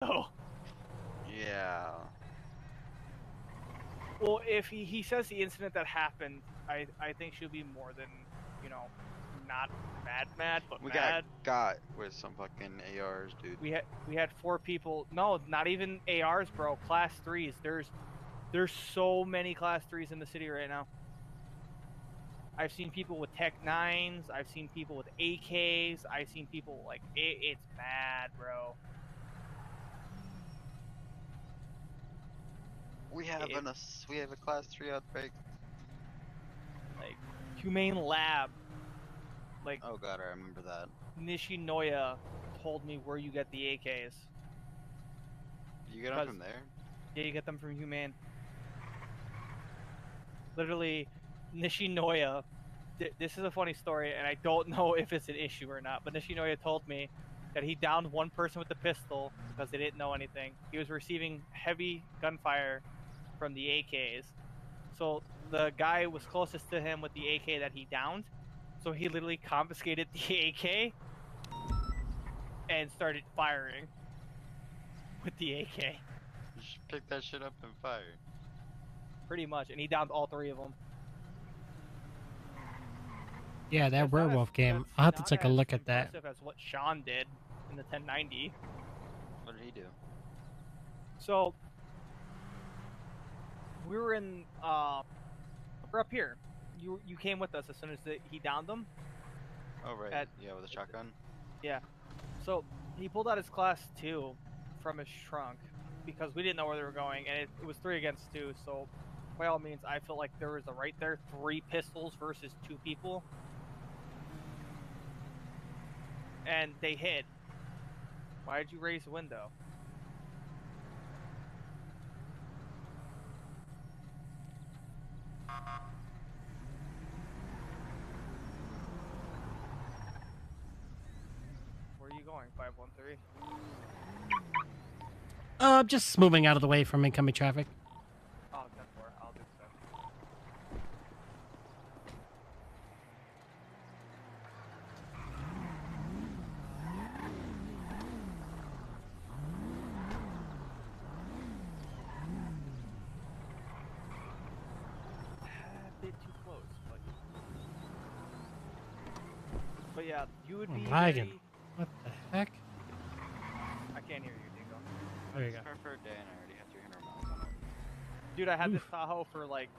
Oh. Yeah. Well, if he says the incident that happened, I think she'll be more than, you know, not mad, but We mad. got with some fucking ARs, dude. We had 4 people. No, not even ARs, bro. Class 3s. There's so many Class 3s in the city right now. I've seen people with Tech 9s. I've seen people with AKs. I've seen people like it's bad, bro. We have a class 3 outbreak. Like Humane Lab. Like, oh god, I remember that. Nishinoya told me where you get the AKs. You get them from there? Yeah, you get them from Humane. Literally, Nishinoya. This is a funny story, and I don't know if it's an issue or not, but Nishinoya told me that he downed one person with the pistol because they didn't know anything. He was receiving heavy gunfire from the AKs. So the guy was closest to him with the AK that he downed, so he literally confiscated the AK and started firing with the AK. You should pick that shit up and fire. Pretty much, and he downed all 3 of them. Yeah, that werewolf game. I'll have to take a look at that. As what Sean did in the 1090. What did he do? So we were in. We're up here. You came with us as soon as he downed them. Oh right. Yeah, with a shotgun. Yeah. So he pulled out his class 2 from his trunk because we didn't know where they were going, and it was 3 against 2. So by all means, I felt like there was a right there 3 pistols versus 2 people. And they hid. Why did you raise the window? Where are you going, 513? Just moving out of the way from incoming traffic. Oh, 10-4. I'll do so. A bit too close, but yeah, you would be lagging. What the heck? I can't hear you, Dingo. There you go. For a day and I already have 300 miles on it. Dude, I had this Tahoe for like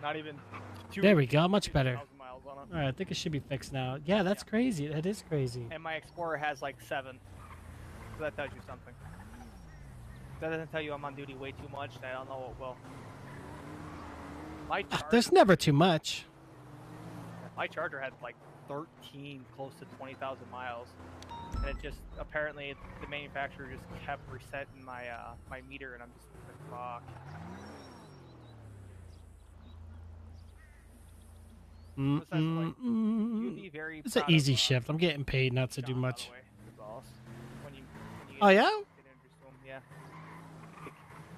not even 2. There we go, much better. Miles on it. Alright, I think it should be fixed now. Yeah, that's crazy. That is crazy. And my Explorer has like 7. So that tells you something. That doesn't tell you I'm on duty way too much. I don't know what will. My Charger, There's never too much. my Charger had like 13, close to 20,000 miles. And it just, apparently, the manufacturer just kept resetting my my meter, and I'm just like, fuck. It's an easy shift. I'm getting paid not to do much. When you Oh yeah? Yeah.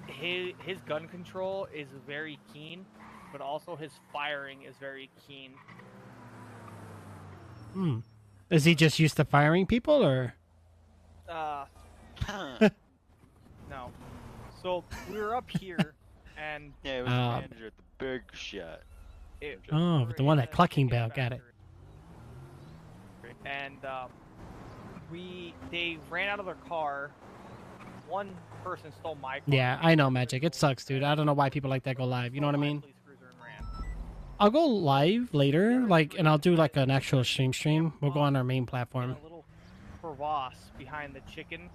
His gun control is very keen, but also his firing is very keen. Hmm. Is he just used to firing people, or? No. So we were up here, and yeah, it was the manager at the big shot. Oh, the one at Clucking Bell, got it. And they ran out of their car. One person stole my car. Yeah, I know, Magic. It sucks, dude. I don't know why people like that go live. You know what I mean? I'll go live later, and I'll do like an actual stream. We'll go on our main platform. A little crevasse behind the chicken.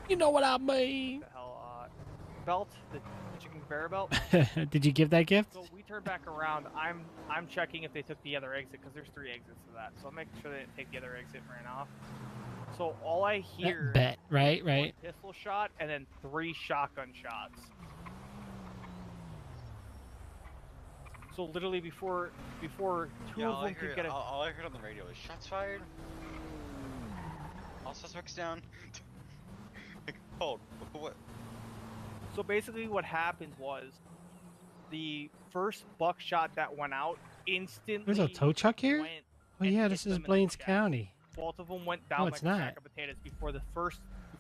You know what I mean? The hell, belt, the chicken conveyor belt. Did you give that gift? So we turn back around. I'm checking if they took the other exit because there's 3 exits to that. So I'm making sure they didn't take the other exit and ran off. So all I hear bet, right. One pistol shot and then 3 shotgun shots. So literally before 2 of them could get all I heard on the radio is shots fired. All suspects down. Like, hold. What? So basically what happened was the first buckshot that went out instantly. There's a tow truck here? Oh yeah, this is Blaines County. Both of them went down like a sack of potatoes before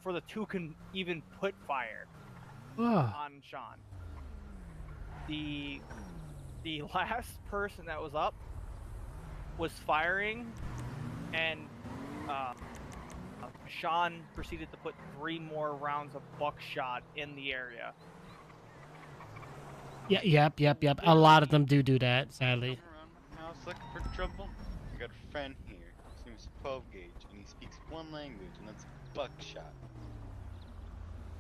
before the two can even put fire Oh. on Sean. The last person that was up was firing, and Sean proceeded to put 3 more rounds of buckshot in the area. Yeah, yep. A lot of them do that, sadly. Come around my house looking for trouble. I got a friend here. His name's 12 gauge, and he speaks one language, and that's buckshot.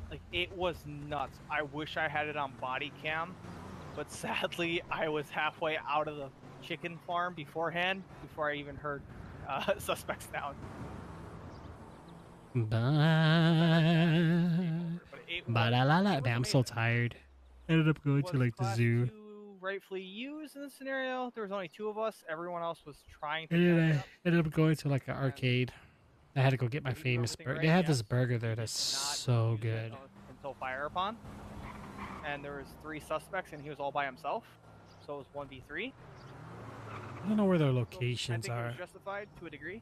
Like, it was nuts. I wish I had it on body cam, but sadly, I was halfway out of the chicken farm beforehand, before I even heard suspects down. Man, I'm so tired. Ended up going to like the zoo. Rightfully used in the scenario. There was only 2 of us. Everyone else was trying to. And I ended up going to like an arcade. I had to go get my famous burger. They have this burger there that's so good. Until fire upon. And there was 3 suspects, and he was all by himself. So it was 1v3. I don't know where their locations I think are. it was justified to a degree.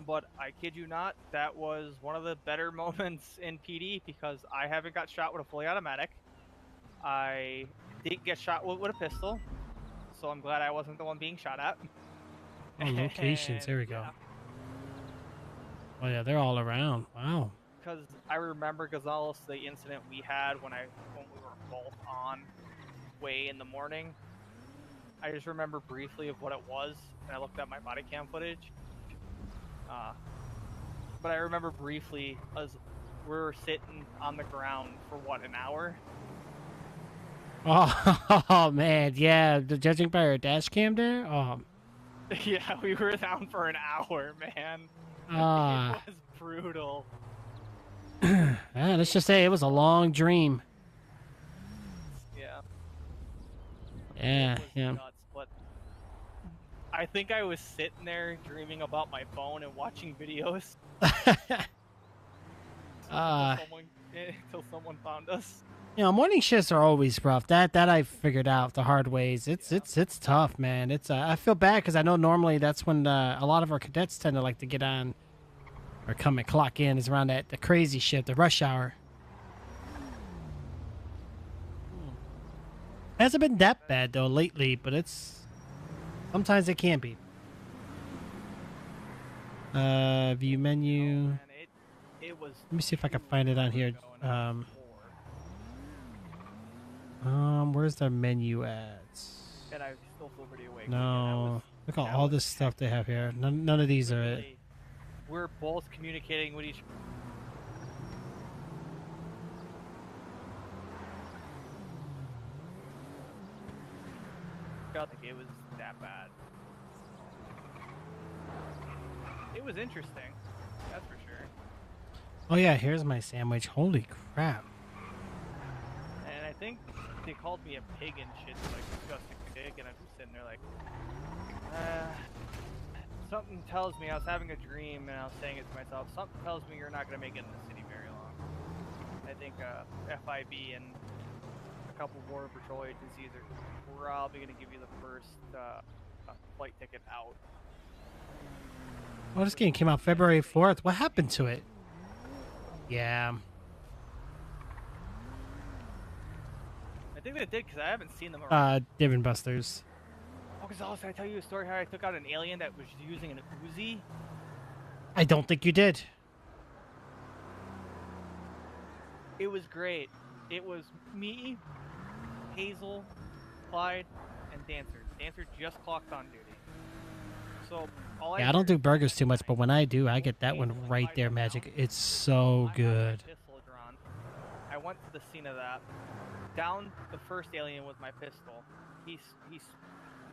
But I kid you not, that was one of the better moments in PD because I haven't got shot with a fully automatic. I didn't get shot with a pistol, so I'm glad I wasn't the one being shot at. Oh, locations. There we go. Yeah. Oh yeah, they're all around. Wow. Because I remember Gonzalez, the incident we had when we were both on way in the morning. I just remember briefly of what it was, and I looked at my body cam footage. But I remember briefly as we were sitting on the ground for what, an hour? Oh man, yeah. Judging by our dash cam there, Yeah, we were down for an hour, man. It was brutal. Let's just say it was a long dream. Yeah. Yeah. Nuts, but I think I was sitting there dreaming about my phone and watching videos until someone found us. You know, morning shifts are always rough. That I figured out the hard ways. It's tough, man. It's I feel bad because I know normally that's when a lot of our cadets tend to like to get on or come and clock in. Is around the crazy shift, the rush hour. Hasn't been that bad though lately, but it's sometimes it can be. View menu. Man, it was. Let me see if I can find it on here. Where's the menu at? And I still feel pretty awake. No, look at all this stuff they have here. None of these are it. We're both communicating with each. I don't think it was that bad. It was interesting, that's for sure. Oh yeah, here's my sandwich. Holy crap! And I think they called me a pig and shit, like disgusting pig, and I'm just sitting there like, something tells me, I was having a dream and I was saying it to myself, something tells me you're not going to make it in the city very long. I think FIB and a couple border patrol agencies are probably going to give you the first flight ticket out. Oh, this game came out February 4th. What happened to it? Yeah. I think they did because I haven't seen them around. Dave and Buster's. Oh, Gonzalez, can I tell you a story how I took out an alien that was using an Uzi? I don't think you did. It was great. It was me, Hazel, Clyde, and Dancer. Dancer just clocked on duty. So all I don't do burgers too much, but when I do, I get that one right there, Magic. It's so good. I went to the scene of that. Downed the first alien with my pistol. He's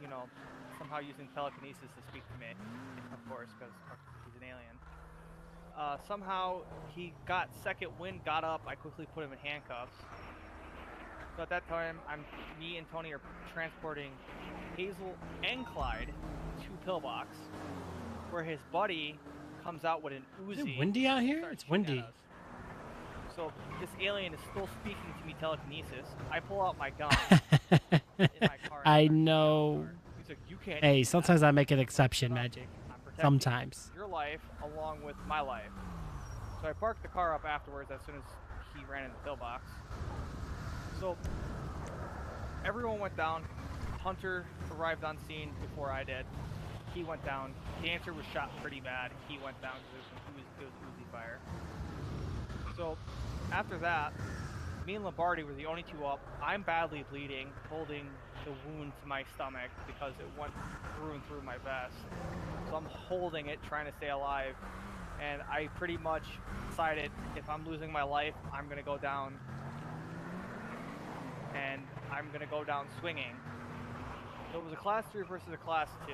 you know, somehow using telekinesis to speak to me, of course, because he's an alien. Somehow he got second wind, got up. I quickly put him in handcuffs. So at that time, me and Tony are transporting Hazel and Clyde to Pillbox, where his buddy comes out with an Uzi. Is it windy out here? It's windy. So this alien is still speaking to me telekinesis. I pull out my gun in my car. I know. He's like, you can't. Hey, sometimes I make an exception, Magic. Sometimes. You're life along with my life. So I parked the car up afterwards as soon as he ran in the pillbox. So everyone went down. Hunter arrived on scene before I did. He went down. Dancer was shot pretty bad. He went down because it was Uzi fire. So after that, me and Lombardi were the only two up. I'm badly bleeding, holding the wound to my stomach because it went through and through my vest. So I'm holding it, trying to stay alive. And I pretty much decided if I'm losing my life, I'm going to go down. And I'm going to go down swinging. So it was a class 3 versus a class 2.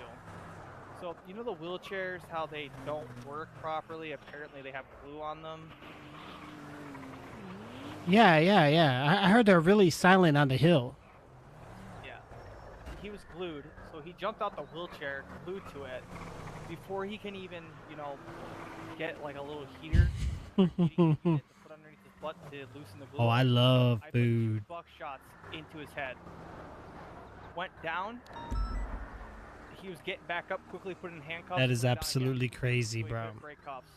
So, you know the wheelchairs, how they don't work properly? Apparently they have glue on them. Yeah. I heard they're really silent on the hill. Yeah. He was glued, so he jumped out the wheelchair, glued to it, before he can even, you know, get like a little heater to put underneath his butt to loosen the glue. Oh, I love I food. put 2 buckshots into his head. Went down. He was getting back up quickly, put in handcuffs. That is went down absolutely again. crazy, So he bro. couldn't break cuffs.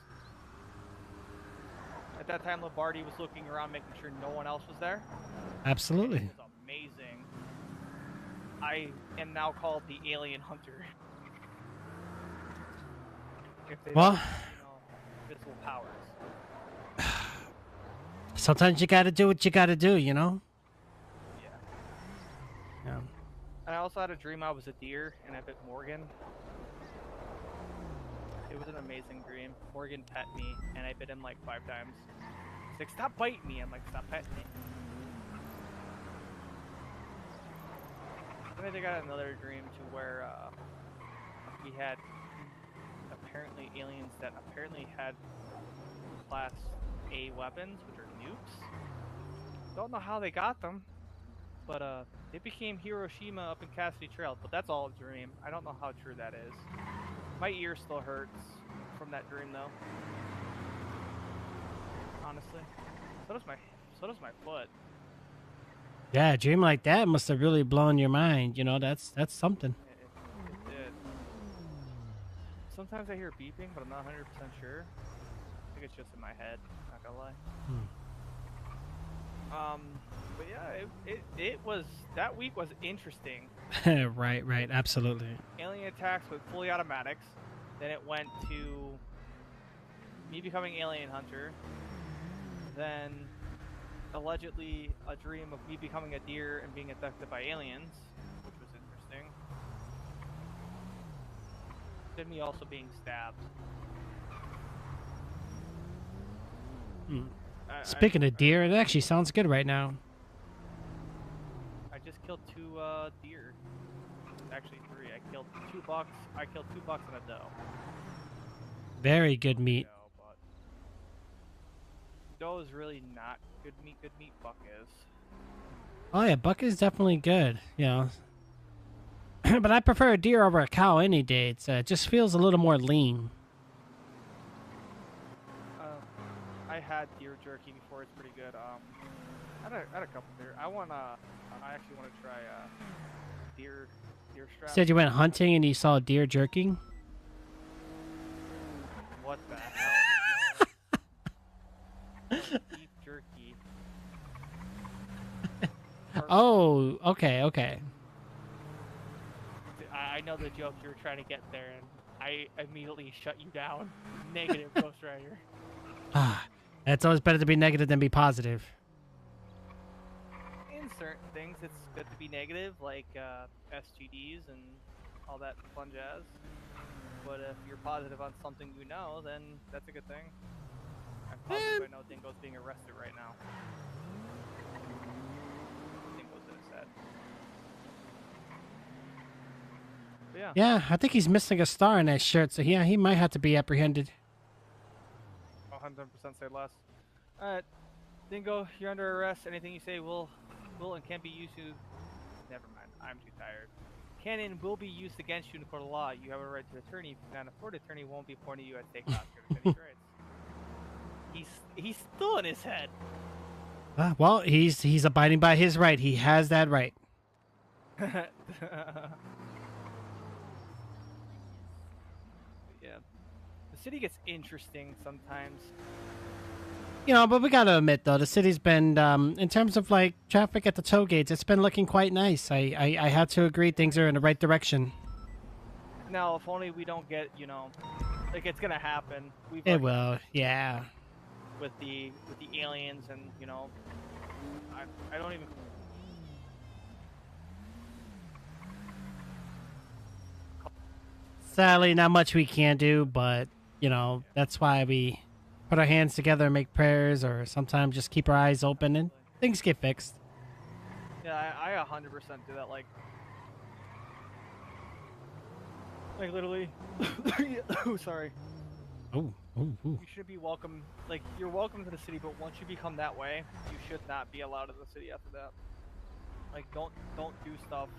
At that time, Lombardi was looking around, making sure no one else was there. Absolutely. It was amazing. I am now called the Alien Hunter. If they Well, don't have, you know, visible powers. sometimes you gotta do what you gotta do, you know? Yeah. Yeah. And I also had a dream I was a deer and I bit Morgan. It was an amazing dream. Morgan pet me and I bit him like 5 times. He's like, stop biting me. I'm like, stop petting me. Then I think I got another dream to where we had apparently aliens that apparently had class A weapons, which are nukes. Don't know how they got them, but they became Hiroshima up in Cassidy Trail. But that's all a dream. I don't know how true that is. My ear still hurts from that dream, though. Honestly, so does my foot. Yeah, a dream like that must have really blown your mind. You know, that's something. It did. Sometimes I hear beeping, but I'm not 100% sure. I think it's just in my head. Not gonna lie. But yeah, it was, that week was interesting. Right, absolutely. Alien attacks with fully automatics. Then it went to me becoming Alien Hunter. Then allegedly a dream of me becoming a deer and being abducted by aliens, which was interesting. Then me also being stabbed. Speaking of deer, it actually sounds good right now. I just killed 2 deer. Actually 3. I killed 2 bucks. I killed 2 bucks and a doe. Very good meat. Doe is really not good meat. Good meat buck is. Oh yeah, buck is definitely good. You know, but I prefer a deer over a cow any day. It just feels a little more lean. I had deer jerky before. It's pretty good. I had a couple deer. I actually want to try deer strap. Said you went hunting and you saw deer jerking. What the hell? Beef jerky. Oh, okay. I know the joke you were trying to get there, and I immediately shut you down. Negative, Ghost Rider. It's always better to be negative than be positive. In certain things, it's good to be negative, like STDs and all that fun jazz. But if you're positive on something you know, then that's a good thing. I'm positive I know Dingo's being arrested right now. Dingo's in his head. But yeah. Yeah, I think he's missing a star in that shirt, so yeah, he might have to be apprehended. 100% say less. Alright, Dingo, you're under arrest. Anything you say will and can be used to... Never mind, I'm too tired. Can and will be used against you in a court of law. You have a right to attorney. If you cannot afford an attorney, won't be appointed you at stake cost. He's still in his head. Well, he's abiding by his right. He has that right. Yeah. city gets interesting sometimes. You know, but we gotta admit though, the city's been, in terms of like traffic at the toll gates, it's been looking quite nice. I have to agree, things are in the right direction. Now, if only we don't get, you know, like it's gonna happen. We've It already- will, yeah. with the aliens and you know, I don't even. Sadly, not much we can do, but you know that's why we put our hands together and make prayers, or sometimes just keep our eyes open and things get fixed. Yeah, I 100% do that. Like literally. Oh, sorry. Oh, You should be welcome. Like you're welcome to the city, but once you become that way, you should not be allowed in the city after that. Like don't do stuff.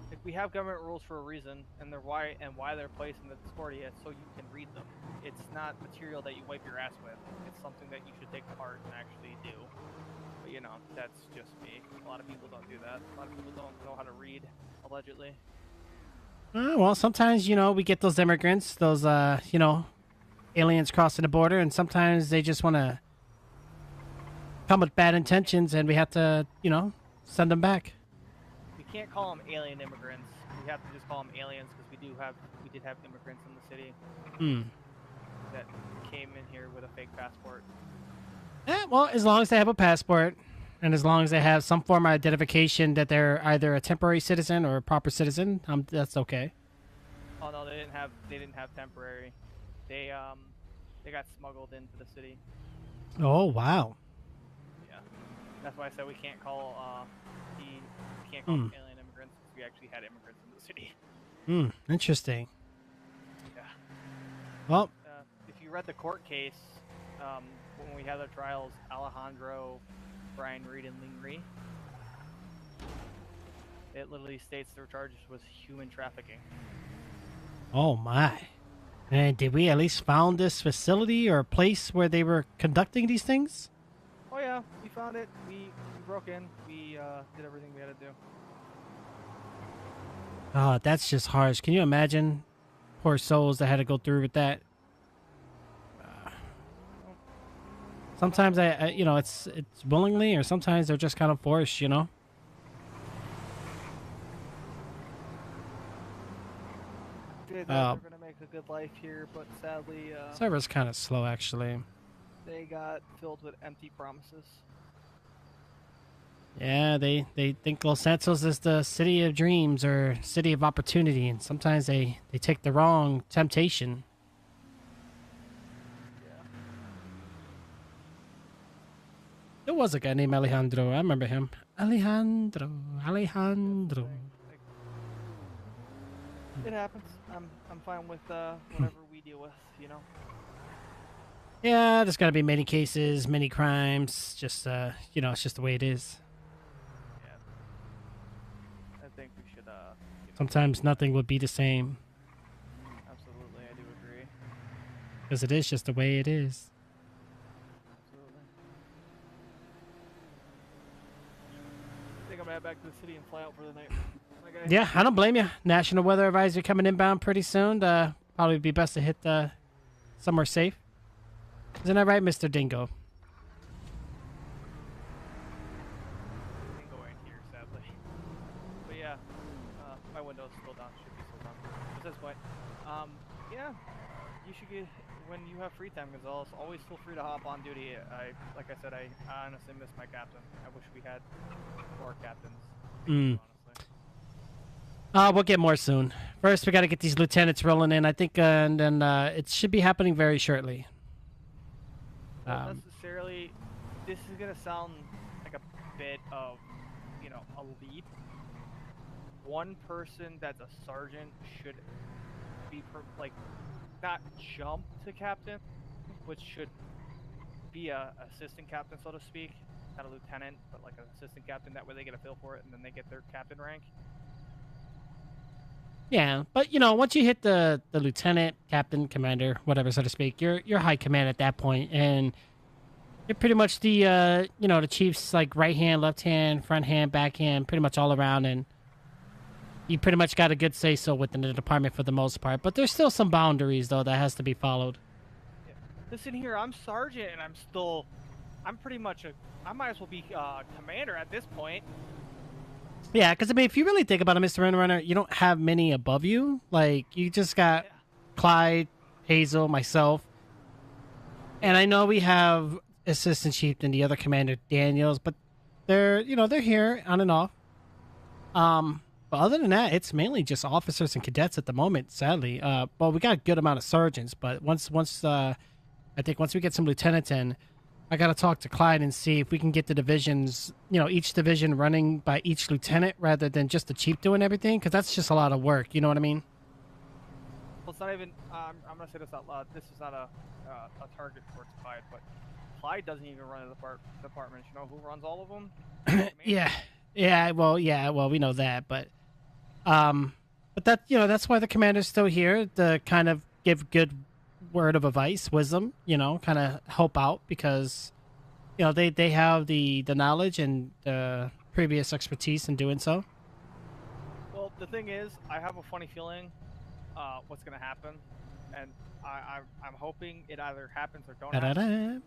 Like we have government rules for a reason, and they're why they're placed in the Discordia, so you can read them. It's not material that you wipe your ass with. It's something that you should take to heart and actually do. But you know, that's just me. A lot of people don't do that. A lot of people don't know how to read, allegedly. well, sometimes you know we get those immigrants, those you know, aliens crossing the border, and sometimes they just want to come with bad intentions, and we have to, you know, send them back. We can't call them alien immigrants. We have to just call them aliens because we did have immigrants in the city that came in here with a fake passport. Well, as long as they have a passport, and as long as they have some form of identification that they're either a temporary citizen or a proper citizen, that's okay. Oh no, they didn't have temporary. They got smuggled into the city. Oh wow. Yeah, that's why I said we can't call them alien immigrants because we actually had immigrants in the city. Interesting. Yeah. Well, if you read the court case, when we had the trials, Alejandro, Brian Reed, and Ling Ree, it literally states their charges was human trafficking. oh my. And did we at least found this facility or place where they were conducting these things? Oh yeah, we found it. We broke in. We did everything we had to do. Oh, that's just harsh. Can you imagine? Poor souls that had to go through with that. Sometimes I you know, it's willingly, or sometimes they're just kind of forced, you know. They're gonna make a good life here, but sadly, Server's kind of slow, actually. they got filled with empty promises. Yeah, they think Los Santos is the city of dreams or city of opportunity, and sometimes they take the wrong temptation. Yeah. There was a guy named Alejandro. I remember him. Alejandro. Like, it happens. I'm fine with whatever we deal with, you know. Yeah, there's got to be many cases, many crimes. Just you know, it's just the way it is. Yeah. I think we should Sometimes nothing would be the same, absolutely, I do agree. because it is just the way it is. Absolutely. I think I'm gonna head back to the city and fly out for the night. Okay. Yeah, I don't blame you. National Weather Advisory coming inbound pretty soon. Probably be best to hit somewhere safe. Isn't that right, Mr. Dingo? Dingo ain't here, sadly. But yeah, my window's still down. Should be still down. At this point, yeah, you should get when you have free time, Gonzalez. Always feel free to hop on duty. Like I said, I honestly miss my captain. I wish we had more captains. Honestly. We'll get more soon. First, we got to get these lieutenants rolling in. I think, and then it should be happening very shortly. Not necessarily. This is gonna sound like a bit of, you know, a leap. One person that's a sergeant should be not jump to captain, which should be a assistant captain, so to speak, not a lieutenant, but like an assistant captain. That way they get a feel for it, and then they get their captain rank. Yeah, but you know, once you hit the lieutenant, captain, commander, whatever, so to speak, you're high command at that point, and you're pretty much the you know, the chief's like right hand, left hand, front hand, back hand, pretty much all around, and you pretty much got a good say-so within the department for the most part. But there's still some boundaries, though, that has to be followed. Listen here, I'm sergeant, and I'm pretty much I might as well be commander at this point. Yeah, because, I mean, if you really think about it, Mr. Runner, you don't have many above you. Like, you just got Clyde, Hazel, myself. And I know we have Assistant Chief and the other commander, Daniels, but they're here on and off. But other than that, it's mainly just officers and cadets at the moment, sadly. Well, we got a good amount of sergeants, but once I think once we get some lieutenants in, I got to talk to Clyde and see if we can get the divisions, each division running by each lieutenant rather than just the chief doing everything, because that's just a lot of work. You know what I mean? Well, it's not even. I'm gonna say this out loud. This is not a target towards Clyde, but Clyde doesn't even run the department. You know who runs all of them? Yeah. Well, we know that, but that that's why the commander's still here to kind of give good word of advice, wisdom, kind of help out because they have the knowledge and the previous expertise in doing so. Well, the thing is, I have a funny feeling what's gonna happen, and I'm hoping it either happens or don't happen.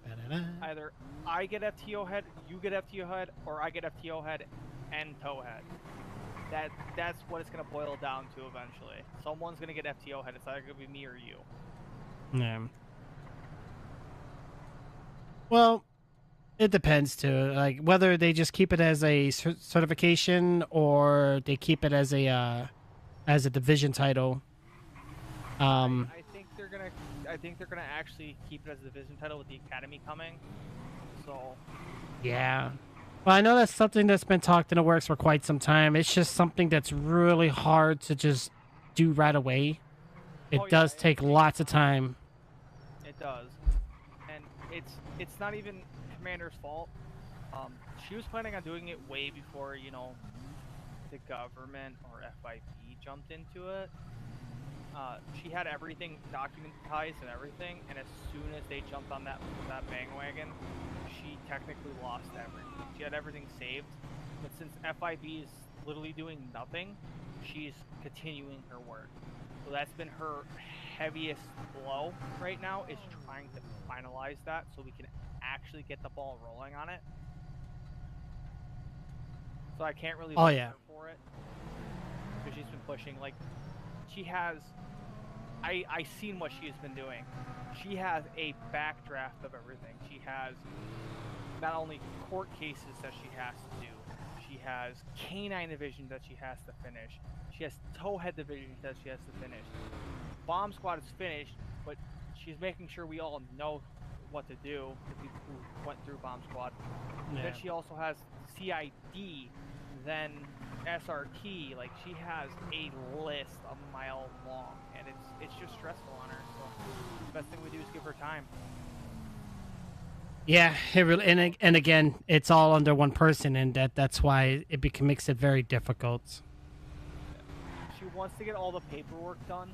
Either I get FTO head, you get FTO head, or I get FTO head and tow head. That's what it's gonna boil down to eventually. Someone's gonna get FTO head. It's either gonna be me or you. Yeah. Well, it depends too. Like whether they just keep it as a certification or they keep it as a division title. I think they're gonna actually keep it as a division title with the academy coming. So. Yeah. Well, I know that's something that's been talked in the works for quite some time. It's just something that's really hard to just do right away. It does take lots of time. It does, and it's not even Commander's fault. She was planning on doing it way before the government or FIP jumped into it. She had everything documentized and everything, and as soon as they jumped on that bandwagon, she technically lost everything. She had everything saved, but since FIB is literally doing nothing, she's continuing her work. So that's been her heaviest blow right now, is trying to finalize that so we can actually get the ball rolling on it. So I can't really blame her for it, because she's been pushing. Like, she has... I seen what she has been doing. She has a backdraft of everything. She has not only court cases that she has to do, she has canine division that she has to finish. She has towhead division that she has to finish. Bomb squad is finished, but she's making sure we all know what to do, the people who went through bomb squad. Yeah. Then she also has CID, then SRT. Like, she has a list a mile long, and it's just stressful on her. So the best thing we do is give her time. Yeah, it really, and again, it's all under one person, and that's why it makes it very difficult. She wants to get all the paperwork done.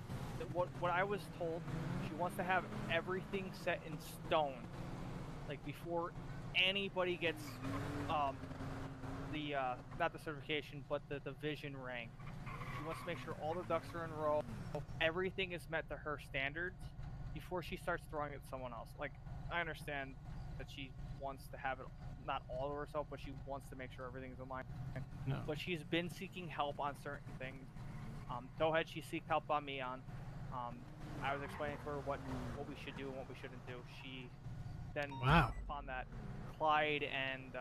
What I was told, she wants to have everything set in stone, like before anybody gets not the certification, but the division rank. She wants to make sure all the ducks are in a row, everything is met to her standards before she starts throwing it to someone else. Like, I understand that she wants to have it not all to herself, but she wants to make sure everything's in line. No. But she's been seeking help on certain things. Towhead, she seeked help on me on. I was explaining to her what we should do and what we shouldn't do. She then found that Clyde and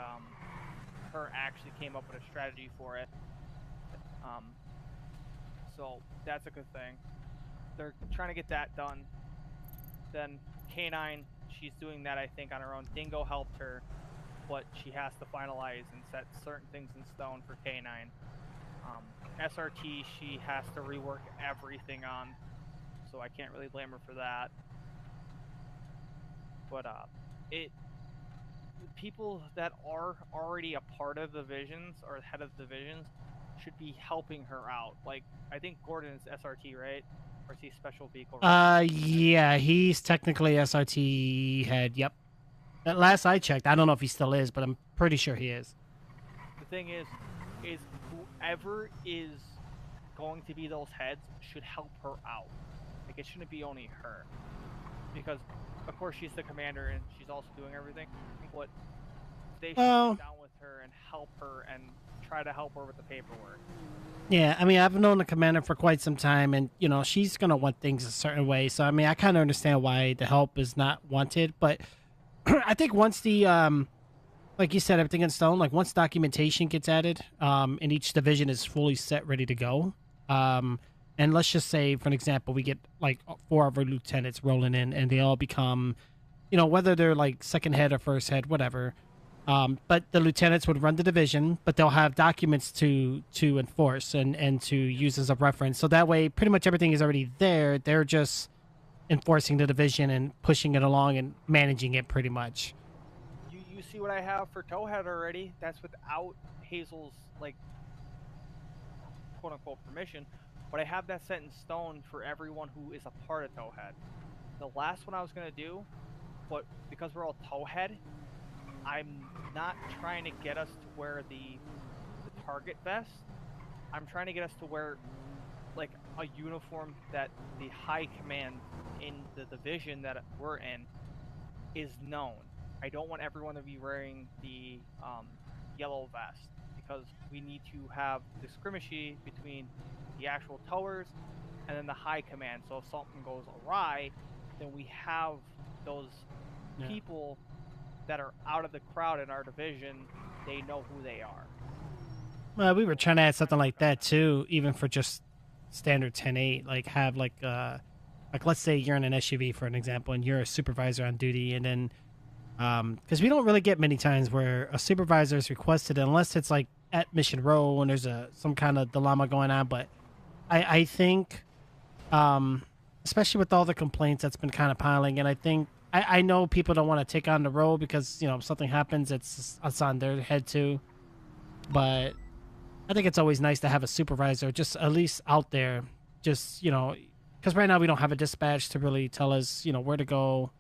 her actually came up with a strategy for it. So that's a good thing. They're trying to get that done. Then K9, she's doing that, I think, on her own. Dingo helped her, but she has to finalize and set certain things in stone for K9. SRT, she has to rework everything on, so I can't really blame her for that. But people that are already a part of the divisions or head of divisions should be helping her out. Like, I think Gordon is SRT, right? Or is he special vehicle? Yeah, he's technically SRT head. Yep. At last I checked, I don't know if he still is, but I'm pretty sure he is. The thing is whoever is going to be those heads should help her out. Like, it shouldn't be only her. Because, of course, she's the commander and she's also doing everything. But they should sit down with her and help her and try to help her with the paperwork. Yeah, I mean, I've known the commander for quite some time, and, you know, she's going to want things a certain way. So, I mean, I kind of understand why the help is not wanted. But I think once the, like you said, everything in stone, like once documentation gets added and each division is fully set, ready to go, and let's just say, for an example, we get like 4 of our lieutenants rolling in and they all become, you know, whether they're like second head or first head, whatever. But the lieutenants would run the division, but they'll have documents to enforce and to use as a reference. So that way, pretty much everything is already there. They're just enforcing the division and pushing it along and managing it pretty much. You see what I have for Towhead already? That's without Hazel's, like, quote-unquote permission. But I have that set in stone for everyone who is a part of Towhead. The last one I was going to do, but because we're all Towhead, I'm not trying to get us to wear the target vest. I'm trying to get us to wear like a uniform that the high command in the division that we're in is known. I don't want everyone to be wearing the yellow vest because we need to have the skirmishy between the actual towers and then the high command. So if something goes awry, then we have those people that are out of the crowd in our division. They know who they are. Well, we were trying to add something like that too, even for just standard 10-8. Like have like let's say you're in an SUV for an example, and you're a supervisor on duty, and then because we don't really get many times where a supervisor is requested unless it's like at Mission Row and there's some kind of dilemma going on. But I think, especially with all the complaints that's been kind of piling, and I think. I know people don't want to take on the role because, you know, if something happens, it's on their head too. But I think it's always nice to have a supervisor just at least out there, just, you know, because right now we don't have a dispatch to really tell us, you know, where to go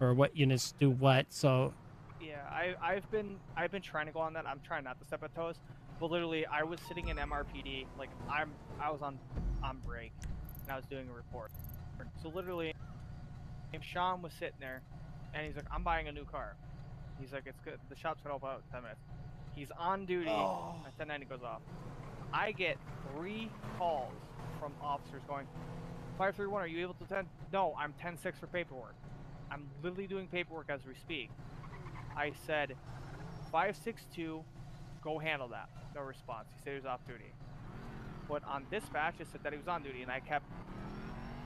or what units do what. So yeah, I've been trying to go on that. I'm trying not to step on toes, but literally I was sitting in MRPD, like I was on break and I was doing a report. So literally. Sean was sitting there, and he's like, "I'm buying a new car." He's like, "It's good. The shop's gonna open up in 10 minutes." He's on duty. At 10:90 goes off. I get 3 calls from officers going, "531, are you able to attend?" No, I'm 10-6 for paperwork. I'm literally doing paperwork as we speak. I said, 562, go handle that. No response. He said he was off duty. But on dispatch, it said that he was on duty, and I kept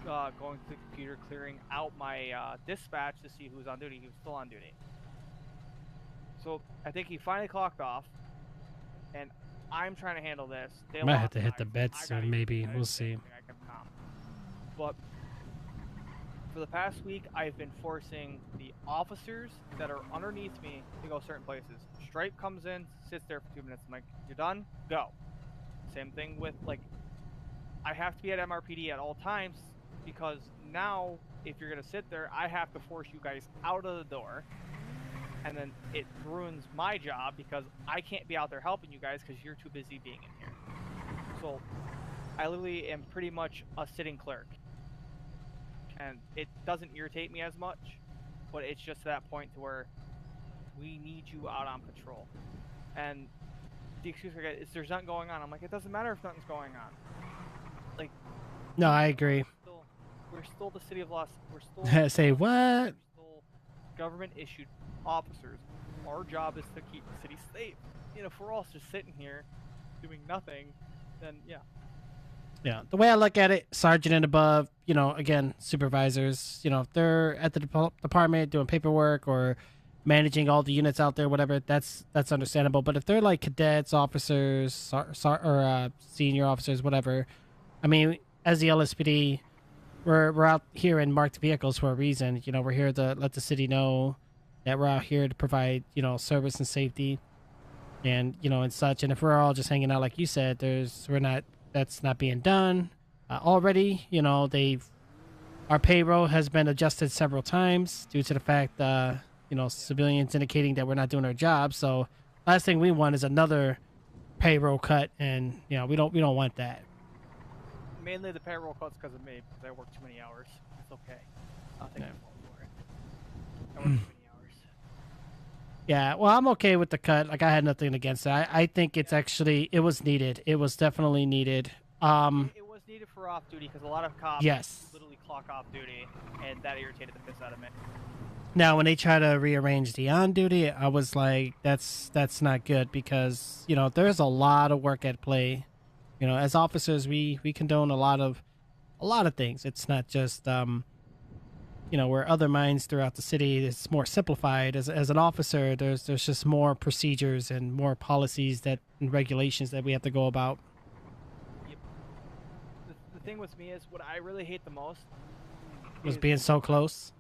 going to the computer, clearing out my dispatch to see who was on duty. He was still on duty. So I think he finally clocked off, and I'm trying to handle this. I might have to hit the bed soon, maybe. We'll see. But for the past week, I've been forcing the officers that are underneath me to go certain places. Stripe comes in, sits there for 2 minutes. I'm like, "You're done? Go." Same thing with, like, I have to be at MRPD at all times. Because now, if you're going to sit there, I have to force you guys out of the door. And then it ruins my job because I can't be out there helping you guys because you're too busy being in here. So I literally am pretty much a sitting clerk. And it doesn't irritate me as much, but it's just to that point to where we need you out on patrol. And the excuse I get is there's nothing going on. I'm like, it doesn't matter if nothing's going on. Like, no, I agree. We're still the city of Los. We're still say what? We're still government-issued officers. Our job is to keep the city safe. You know, if we're all just sitting here doing nothing, then yeah. Yeah, the way I look at it, sergeant and above, you know, again, supervisors, you know, if they're at the department doing paperwork or managing all the units out there, whatever, that's understandable. But if they're like cadets, officers, or senior officers, whatever, I mean, as the LSPD. We're out here in marked vehicles for a reason. You know, we're here to let the city know that we're out here to provide, you know, service and safety and, you know, and such. And if we're all just hanging out, like you said, that's not being done already. You know, our payroll has been adjusted several times due to the fact, you know, civilians indicating that we're not doing our job. So last thing we want is another payroll cut. And, you know, we don't want that. Mainly the payroll cuts because of me, because I work too many hours. It's okay. I'll take the fault for it. I work too many hours. Yeah, well, I'm okay with the cut. Like, I had nothing against it. I think it's actually, it was needed. It was definitely needed. It was needed for off duty because a lot of cops Yes. literally clock off duty, and that irritated the piss out of me. Now, when they try to rearrange the on duty, I was like, that's not good because, you know, there's a lot of work at play. You know, as officers, we condone a lot of things. It's not just, you know, where other mines throughout the city, it's more simplified. As an officer, there's just more procedures and more policies and regulations that we have to go about. Yep. The thing with me is, what I really hate the most Was is being so close.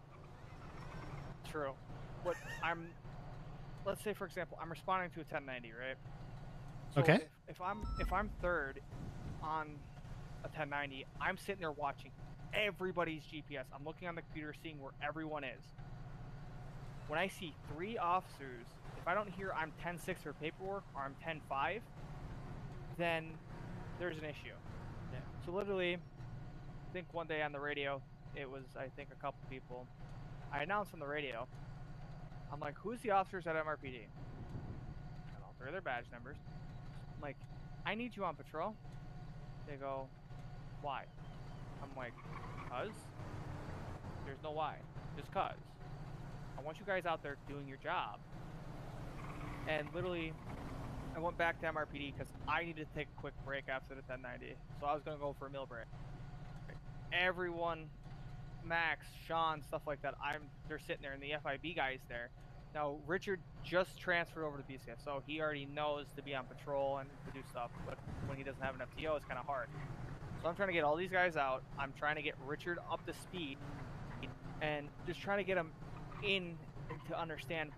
True. What let's say for example, I'm responding to a 1090, right? So Okay. If I'm third on a 1090, I'm sitting there watching everybody's GPS. I'm looking on the computer, seeing where everyone is. When I see 3 officers, if I don't hear I'm 10-6 for paperwork or I'm 10-5, then there's an issue. Yeah. So literally, I think one day on the radio, it was I think a couple people. I announced on the radio. I'm like, who's the officers at MRPD? And all 3 of their badge numbers. I'm like, I need you on patrol. They go, why? I'm like, cuz? There's no why. Just cuz. I want you guys out there doing your job. And literally, I went back to MRPD because I needed to take a quick break after the 1090. So I was going to go for a meal break. Everyone, Max, Sean, stuff like that, they're sitting there, and the FIB guy's there. Now, Richard just transferred over to BCS, so he already knows to be on patrol and to do stuff, but when he doesn't have an FTO, it's kind of hard. So I'm trying to get all these guys out. I'm trying to get Richard up to speed, and just trying to get him in to understand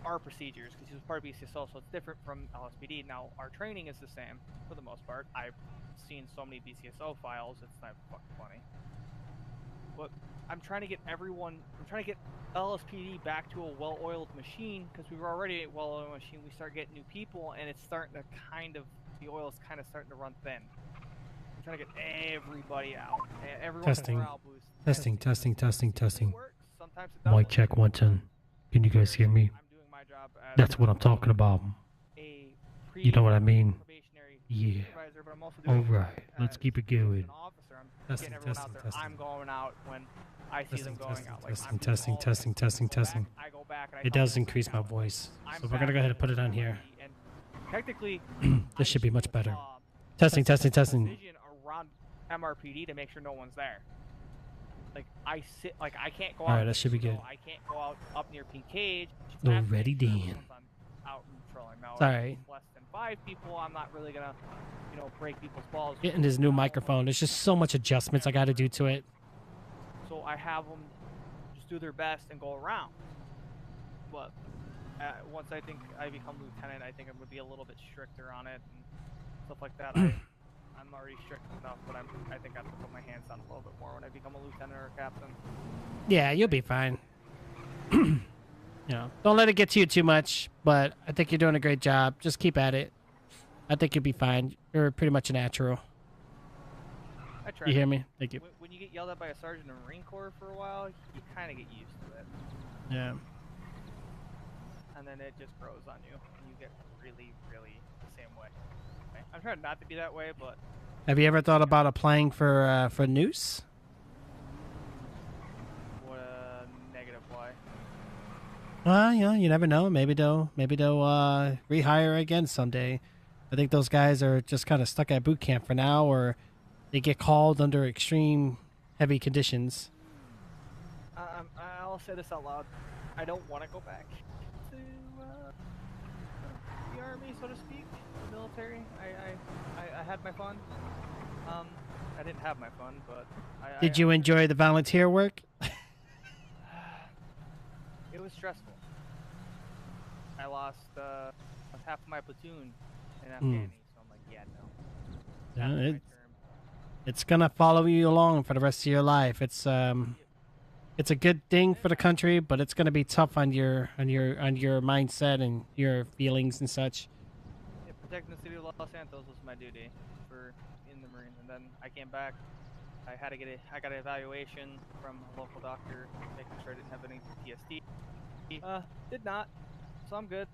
our procedures, because he was part of BCSO, so it's different from LSPD. Now, our training is the same, for the most part. I've seen so many BCSO files, it's not fucking funny. But I'm trying to get everyone, I'm trying to get LSPD back to a well-oiled machine, because we were already a well-oiled machine. We start getting new people, and it's starting to the oil's kind of starting to run thin. I'm trying to get everybody out. Everyone's Testing. morale boost. Testing. It works. Sometimes it Mic doesn't. check 110. Can you guys hear me? I'm doing my job as That's what I'm talking about. a You know what I mean? probationary Yeah. supervisor, but I'm also doing All right. Let's keep it going. an officer. I'm Testing, getting everyone testing, out there. testing. I'm going out when I see them going out. Like, Testing, I'm testing, calling, testing, testing, testing. I go back and I It tell does them, increase my voice. I'm So we're gonna go ahead and back put it on here. and technically, This should be I much better. saw Testing, testing, a testing. vision around MRPD to make sure no one's there. Like I can't go out. Alright, that should be so good. I can't go out up near P Cage. Already done. Out and patrolling. Now, It's alright. if it's less than 5 people, I'm not really gonna, break people's balls. Getting this new microphone. There's just so much adjustments I got to do to it. So I have them just do their best and go around. But once I think I become lieutenant, I think I'm gonna be a little bit stricter on it and stuff like that. I'm already strict enough, but I think I have to put my hands on a little bit more when I become a lieutenant or a captain. Yeah, you'll be fine. Don't let it get to you too much, but I think you're doing a great job. Just keep at it. I think you'll be fine. You're pretty much a natural. I try. You hear me? Thank you. When you get yelled at by a sergeant in the Marine Corps for a while, you kind of get used to it. Yeah. And then it just grows on you, and you get really, really the same way. Okay? I'm trying not to be that way, but Have you ever thought about applying for Noose? what a negative why. Well, you never know. Maybe they'll rehire again someday. I think those guys are just kind of stuck at boot camp for now, or they get called under extreme heavy conditions. I'll say this out loud. I don't want to go back to the army, so to speak, the military. I had my fun. I didn't have my fun, but Did you enjoy the volunteer work? It was stressful. I lost half of my platoon in Afghani, so I'm like, yeah, no. Yeah, it's gonna follow you along for the rest of your life. It's a good thing for the country, but it's gonna be tough on your mindset and your feelings and such. Yeah, protecting the city of Los Santos was my duty for in the Marine, and then I came back. I got an evaluation from a local doctor, making sure I didn't have any PTSD. Did not, so I'm good.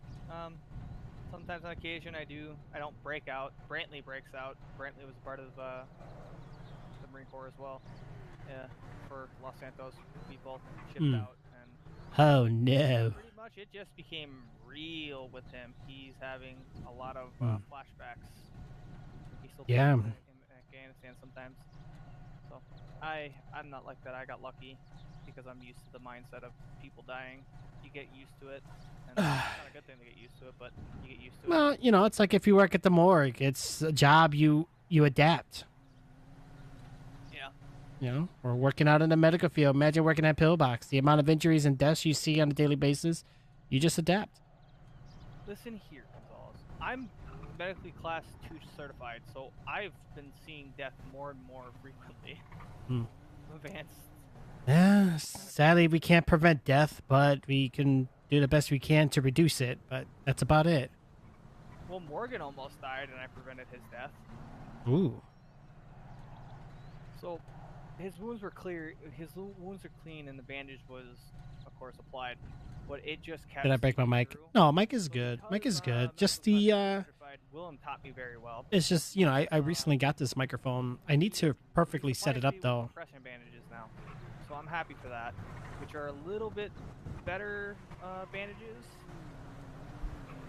Sometimes on occasion I don't break out. Brantley breaks out. Brantley was a part of the Marine Corps as well. Yeah, for Los Santos, we both shipped out, and oh no. pretty much it just became real with him. He's having a lot of flashbacks. He's still Yeah. in Afghanistan sometimes. So I'm not like that. I got lucky because I'm used to the mindset of people dying. You get used to it, and it's not a good thing to get used to it, but you get used to it. Well, you know, it's like if you work at the morgue, it's a job you adapt. Yeah. You know, or working out in the medical field. Imagine working at Pillbox. The amount of injuries and deaths you see on a daily basis, you just adapt. Listen here, Gonzalez. I'm medically class 2 certified, so I've been seeing death more and more frequently. Advanced. Yeah, sadly, we can't prevent death, but we can do the best we can to reduce it. But that's about it. Well, Morgan almost died, and I prevented his death. Ooh. So, his wounds were clear. His wounds are clean, and the bandage was, of course, applied. But it just kept. Did I break my mic? Through. No, mic is So good. because, Mic is good. Just medical the class 2 certified, Willem taught me very well. It's just, you know, I recently got this microphone. I need to perfectly set it up though. Compression bandages now, so I'm happy for that, which are a little bit better bandages.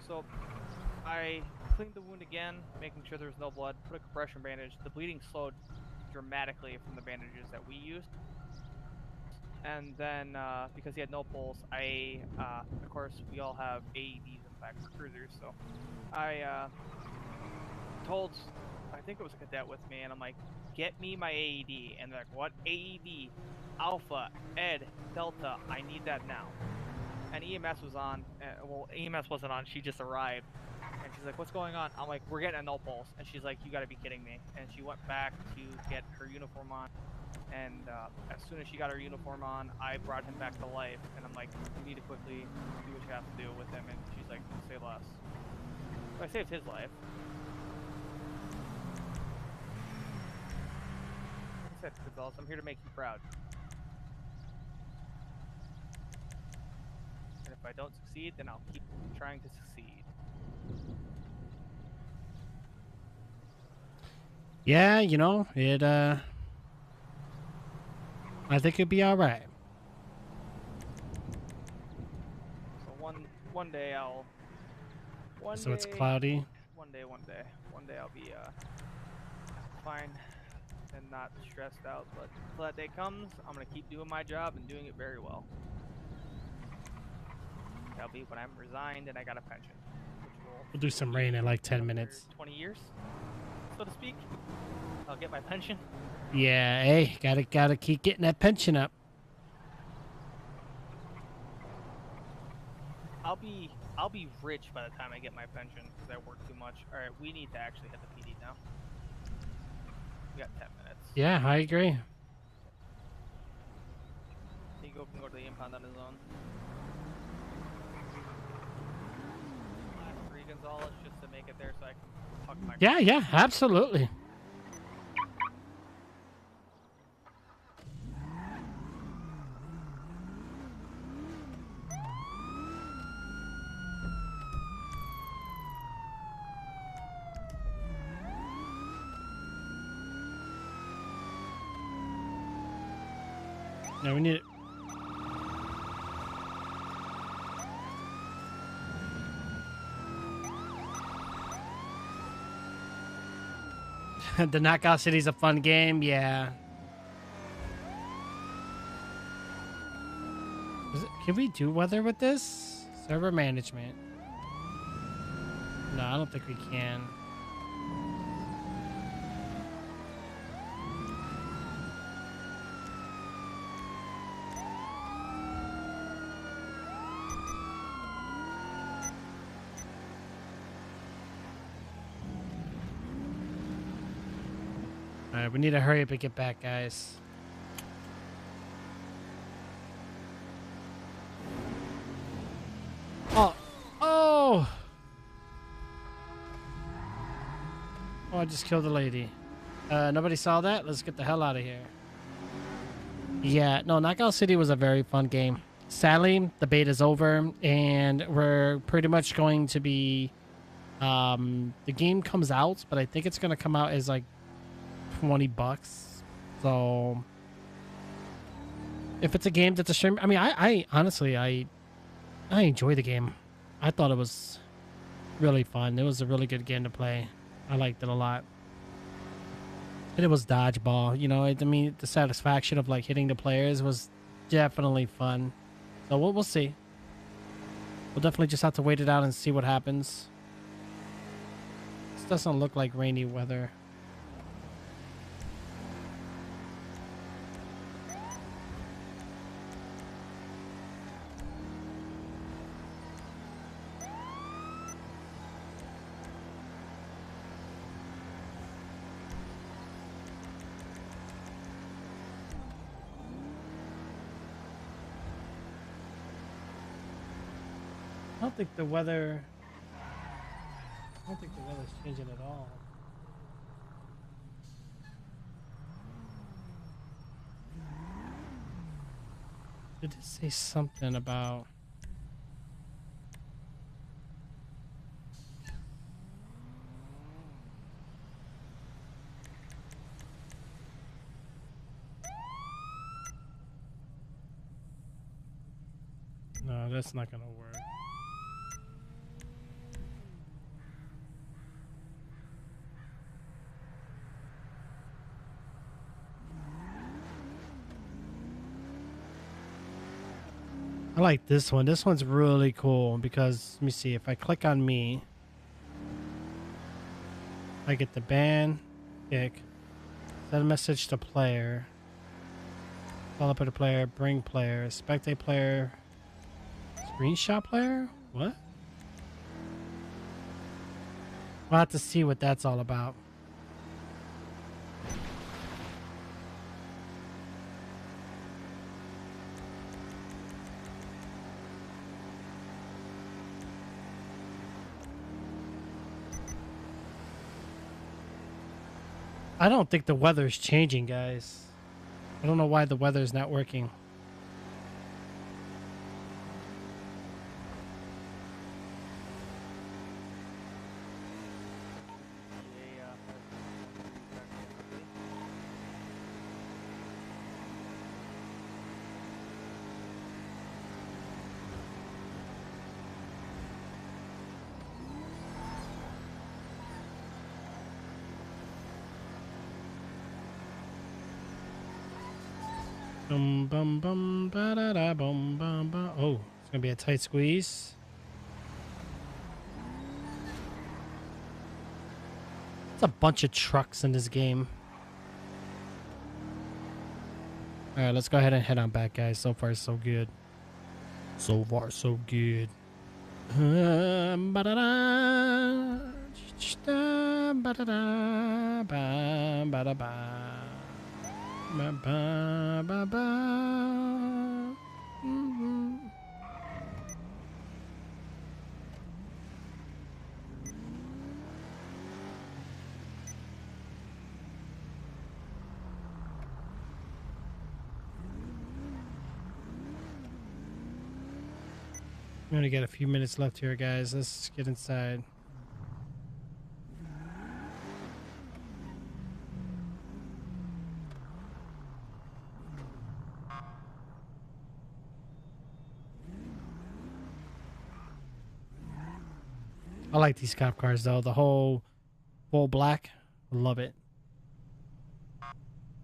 So I cleaned the wound again, making sure there was no blood. Put a compression bandage. The bleeding slowed dramatically from the bandages that we used. And then because he had no pulse, of course, we all have AEDs in the back for cruisers. So I told, I think it was a cadet with me, and I'm like, get me my AED. And they're like, what AED? Alpha, Ed, Delta, I need that now. And EMS was on. Well, EMS wasn't on. She just arrived. And she's like, what's going on? I'm like, we're getting a no pulse. And she's like, you gotta be kidding me. And she went back to get her uniform on. And as soon as she got her uniform on, I brought him back to life. And I'm like, you need to quickly do what you have to do with him. And she's like, say less. So I saved his life. Like I said, Gonzalez, I'm here to make you proud. And if I don't succeed, then I'll keep trying to succeed. Yeah, you know, it I think it'd be all right. So one day I'll. So it's cloudy. One day I'll be fine and not stressed out. But until that day comes, I'm gonna keep doing my job and doing it very well. That'll be when I'm resigned and I got a pension. We'll do some rain in like 10 minutes. 20 years, so to speak. I'll get my pension. Yeah, hey, gotta keep getting that pension up. I'll be rich by the time I get my pension because I work too much. All right, we need to actually hit the PD now. We got 10 minutes. Yeah, I agree. He can go to the impound on his own. Last 3 Gonzalez just to make it there so I can talk to my. Yeah, absolutely. No, we need it. The Knockout City's a fun game, yeah. Can we do weather with this? Server management. No, I don't think we can. Alright, we need to hurry up and get back, guys. Oh! Oh! Oh, I just killed a lady. Nobody saw that? Let's get the hell out of here. Yeah, no, Knockout City was a very fun game. Sadly, the beta's over, and we're pretty much going to be... the game comes out, but I think it's going to come out as like $20. So... if it's a game that's a stream... I mean, I honestly, I enjoy the game. I thought it was really fun. It was a really good game to play. I liked it a lot. And it was dodgeball, you know. I mean, the satisfaction of like hitting the players was definitely fun. So we'll see. We'll definitely just have to wait it out and see what happens. This doesn't look like rainy weather. I don't think the weather's changing at all. Did it say something about... No, that's not gonna work. I like this one. This one's really cool because, let me see, if I click on me, I get the ban, kick, send a message to player, follow up with a player, bring player, spectate player, screenshot player? What? We'll have to see what that's all about. I don't think the weather's changing, guys. I don't know why the weather's not working. Bum bum bum ba da da bum bum bum. Oh, it's gonna be a tight squeeze. It's a bunch of trucks in this game. All right, let's go ahead and head on back, guys. So far, so good. So far, so good. Ba da da, ba da da, ba da ba. Ba, ba, ba, ba. Mm-hmm. We only got a few minutes left here, guys. Let's get inside. I like these cop cars though. The whole full black. Love it.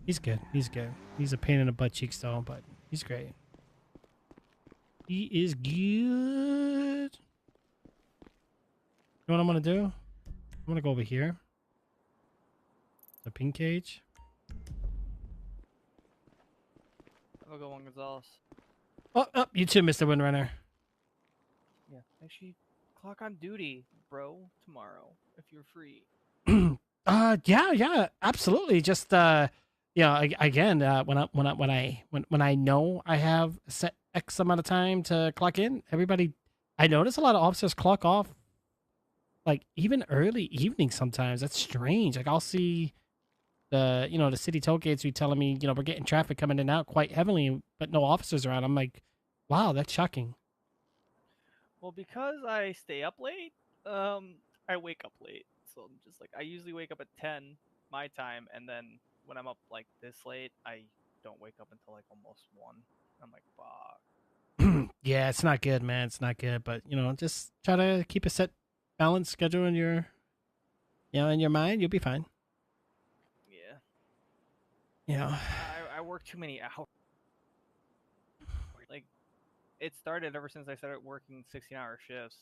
He's good. He's good. He's a pain in the butt cheeks though, but he's great. He is good. You know what I'm gonna do? I'm gonna go over here. The pink cage. Have a good one, Gonzalez. Oh, you too, Mr. Windrunner. Yeah, actually, clock on duty, bro, tomorrow if you're free. Yeah, absolutely. Just again, when I know I have a set X amount of time to clock in, I notice a lot of officers clock off like even early evening sometimes. That's strange. Like I'll see the the city toll gates were telling me, we're getting traffic coming in and out quite heavily, but no officers around. I'm like, wow, that's shocking. Well, because I stay up late, I wake up late. So I'm just like, I usually wake up at 10 my time, and then when I'm up like this late, I don't wake up until like almost 1. I'm like, fuck. Yeah, it's not good, man. It's not good, but just try to keep a set balanced schedule in your in your mind. You'll be fine. Yeah. I work too many hours. Like, it started ever since I started working 16-hour shifts,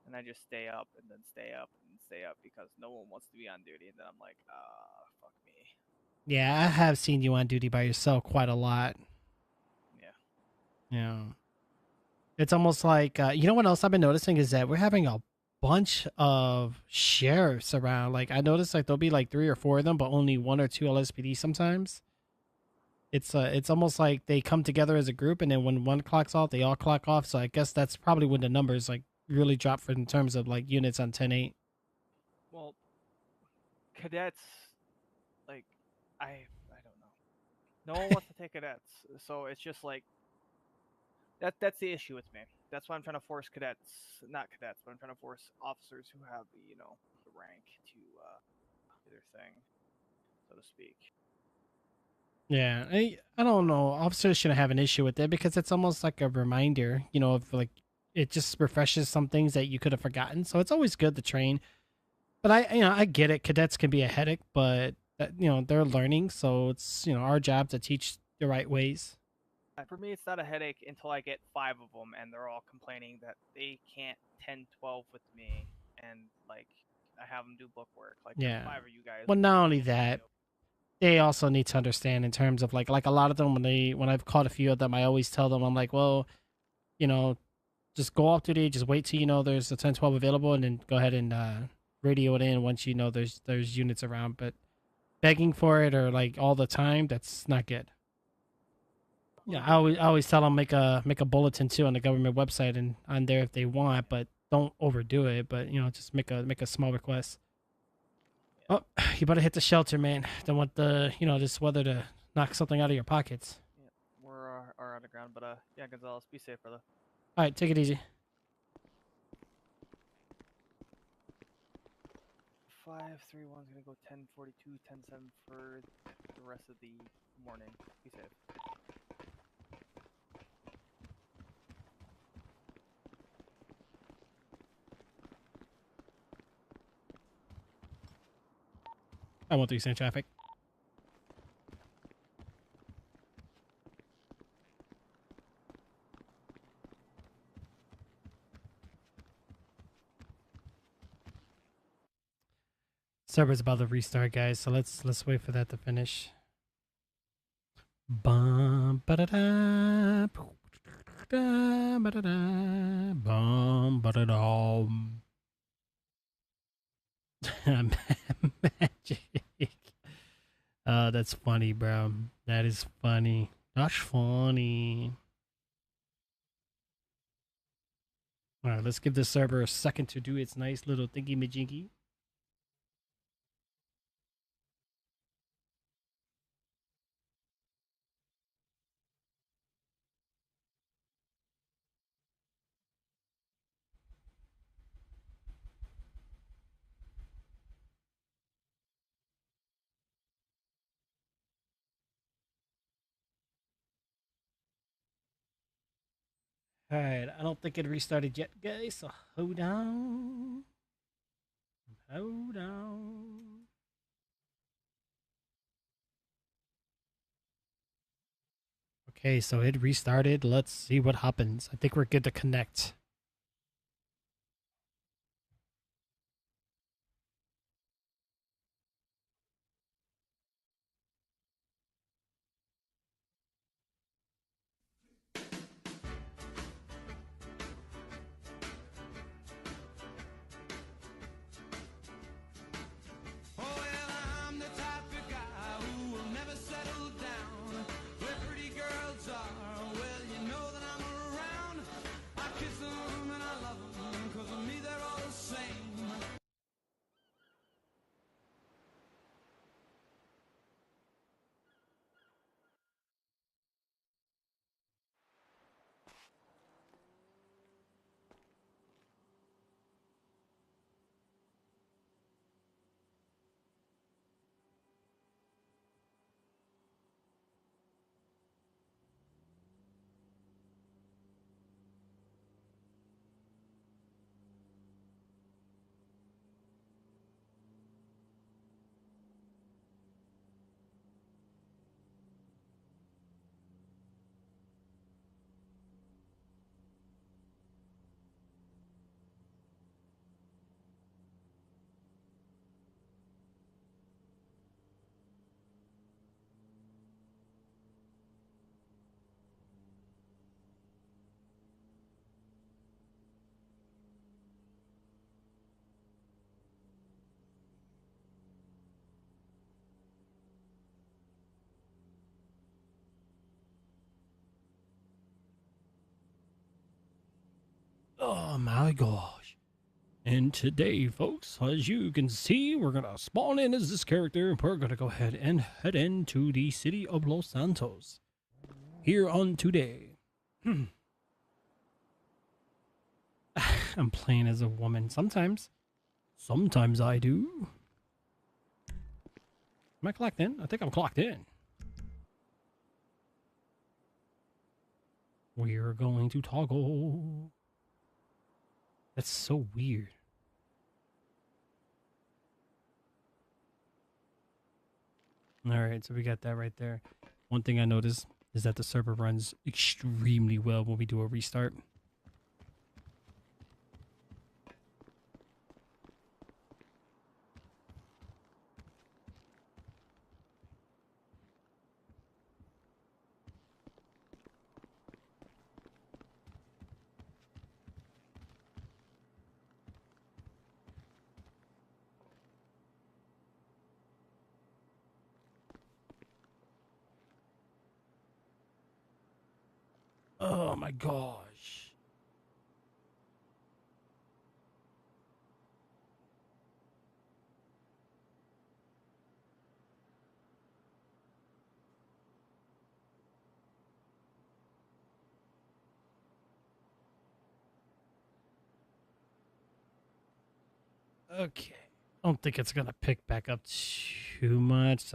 and I just stay up and then stay up and stay up because no one wants to be on duty, and then I'm like, fuck me. Yeah, I have seen you on duty by yourself quite a lot. Yeah. It's almost like what else I've been noticing is that we're having a bunch of sheriffs around. Like, I noticed like there'll be like 3 or 4 of them, but only 1 or 2 LSPD sometimes. It's almost like they come together as a group, and then when one clocks off, they all clock off. So I guess that's probably when the numbers like really drop for in terms of like units on 10-8. Well, cadets, like, I don't know. No one wants to take cadets, so it's just like that's the issue with me. That's why I'm trying to force not cadets, but I'm trying to force officers who have the rank to do their thing, so to speak. Yeah, I don't know. Officers shouldn't have an issue with it because it's almost like a reminder, of like it just refreshes some things that you could have forgotten. So it's always good to train. But I get it. Cadets can be a headache, but they're learning, so it's our job to teach the right ways. For me, it's not a headache until I get 5 of them, and they're all complaining that they can't 10-12 with me, and like I have them do book work. Like, Yeah. 5 of you guys. Well, not only that, they also need to understand in terms of like a lot of them when I've caught a few of them, I always tell them, I'm like, well, just go off duty, just wait till there's a 10-12 available, and then go ahead and radio it in once there's units around. But begging for it or like all the time, that's not good. Yeah, I always tell them make a bulletin too on the government website and on there if they want, but don't overdo it. But just make a small request. Oh, you better hit the shelter, man. Don't want this weather to knock something out of your pockets. Yeah, we're on the ground, but yeah, Gonzalez, be safe, brother. All right, take it easy. 531's gonna go 1042, 10-7 for the rest of the morning. Be safe. I want 3 cent traffic. Server's about to restart, guys, so let's wait for that to finish. Bum ba da da, bum ba da da, bum ba da da. Magic. That's funny, bro. That is funny. That's funny. All right, let's give the server a second to do its nice little thingy-majingy. All right, I don't think it restarted yet, guys, so hold on. Hold on. Okay, so it restarted. Let's see what happens. I think we're good to connect. Well, you know that I'm around. I kiss Oh my gosh. And today, folks, as you can see, we're going to spawn in as this character, and we're going to go ahead and head into the city of Los Santos. Here on today. I'm playing as a woman sometimes. Sometimes I do. Am I clocked in? I think I'm clocked in. We're going to toggle. That's so weird. Alright, so we got that right there. One thing I noticed is that the server runs extremely well when we do a restart. Oh my gosh. Okay. I don't think it's gonna pick back up too much.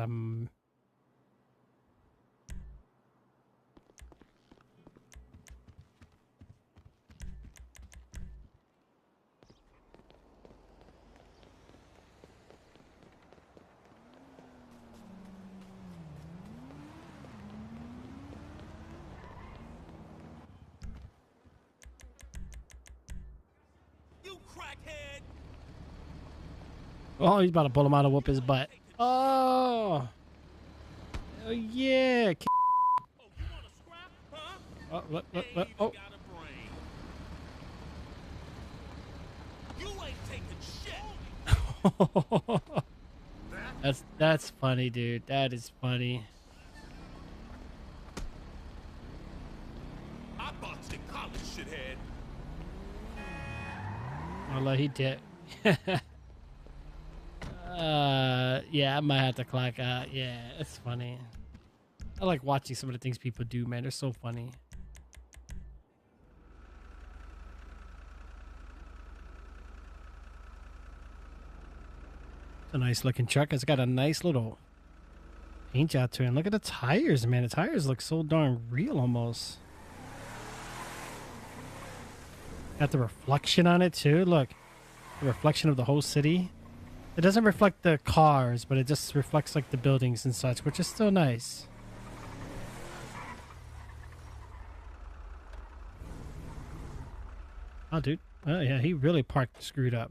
You crackhead! Oh, he's about to pull him out and whoop his butt. Oh. Oh yeah. Oh, you wanna scrap, huh? Oh, what, Ain't oh. even got a brain. You ain't taking shit. That's funny, dude. That is funny. I boxed in college, shithead. Although he did. Yeah, I might have to clock out. Yeah, it's funny. I like watching some of the things people do, man. They're so funny. It's a nice looking truck. It's got a nice little paint job to it. And look at the tires, man. The tires look so darn real almost. Got the reflection on it too. Look, the reflection of the whole city. It doesn't reflect the cars, but it just reflects like the buildings and such, which is still nice. Oh, dude. Oh, yeah, he really parked screwed up.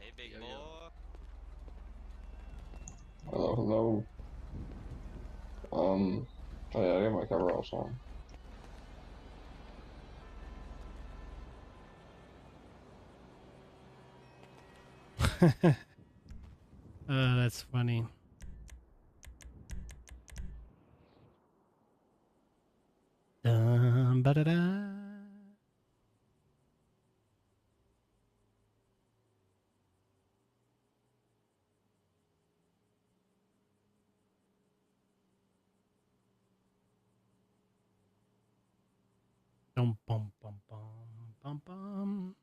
Hey, big boy. Hello. Oh yeah, I got my coveralls on. That's funny. Dum, ba-da-da. Dum, bum, bum, bum, bum, bum.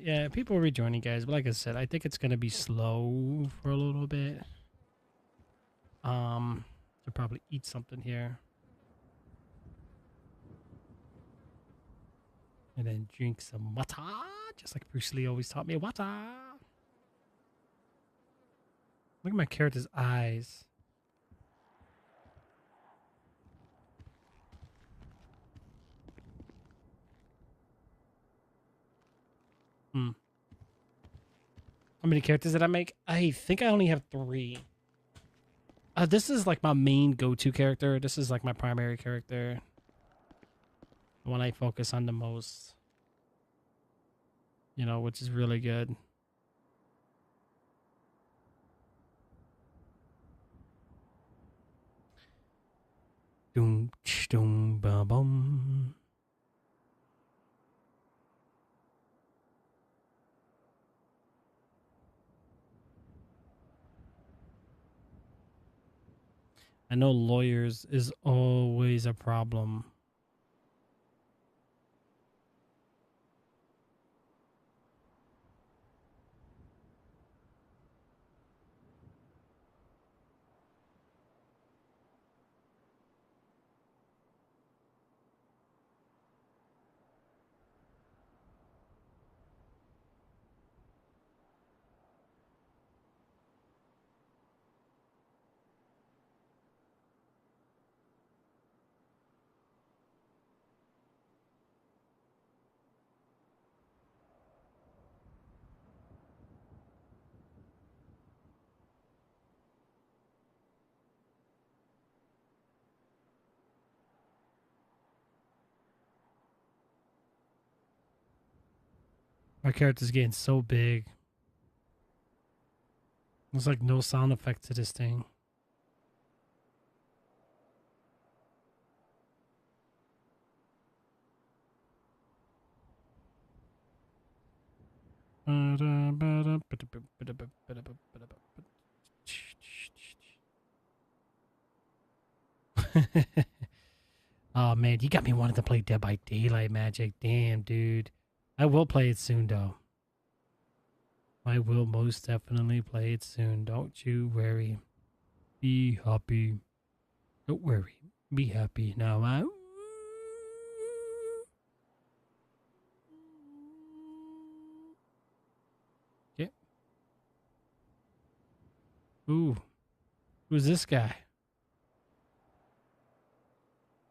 Yeah, people are rejoining, guys. But like I said, I think it's gonna be slow for a little bit. To probably eat something here, and then drink some water, just like Bruce Lee always taught me. Water. Look at my character's eyes. How many characters did I make? I think I only have 3. This is like my main go-to character. This is like my primary character. The one I focus on the most. You know, which is really good. Doom, Doom ba bum. I know lawyers is always a problem. My character's getting so big. There's like no sound effect to this thing. Oh man, you got me wanting to play Dead by Daylight Magic. Damn, dude. I will play it soon though. I will most definitely play it soon. Don't you worry. Be happy. Don't worry. Be happy. Now I... Yeah. Ooh. Who's this guy?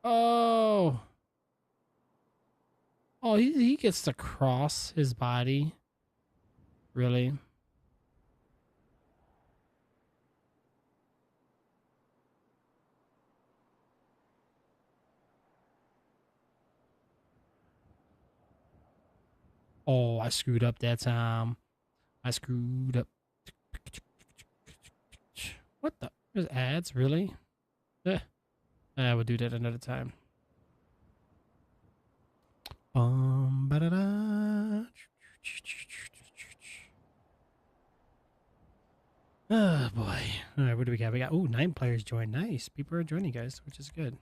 Oh. Oh, he gets to cross his body. Really? Oh, I screwed up that time. I screwed up. What the? There's ads? Really? I would do that another time. Ba-da-da. Oh boy. All right, what do we got? We got 9 players joined. Nice. People are joining, guys, which is good.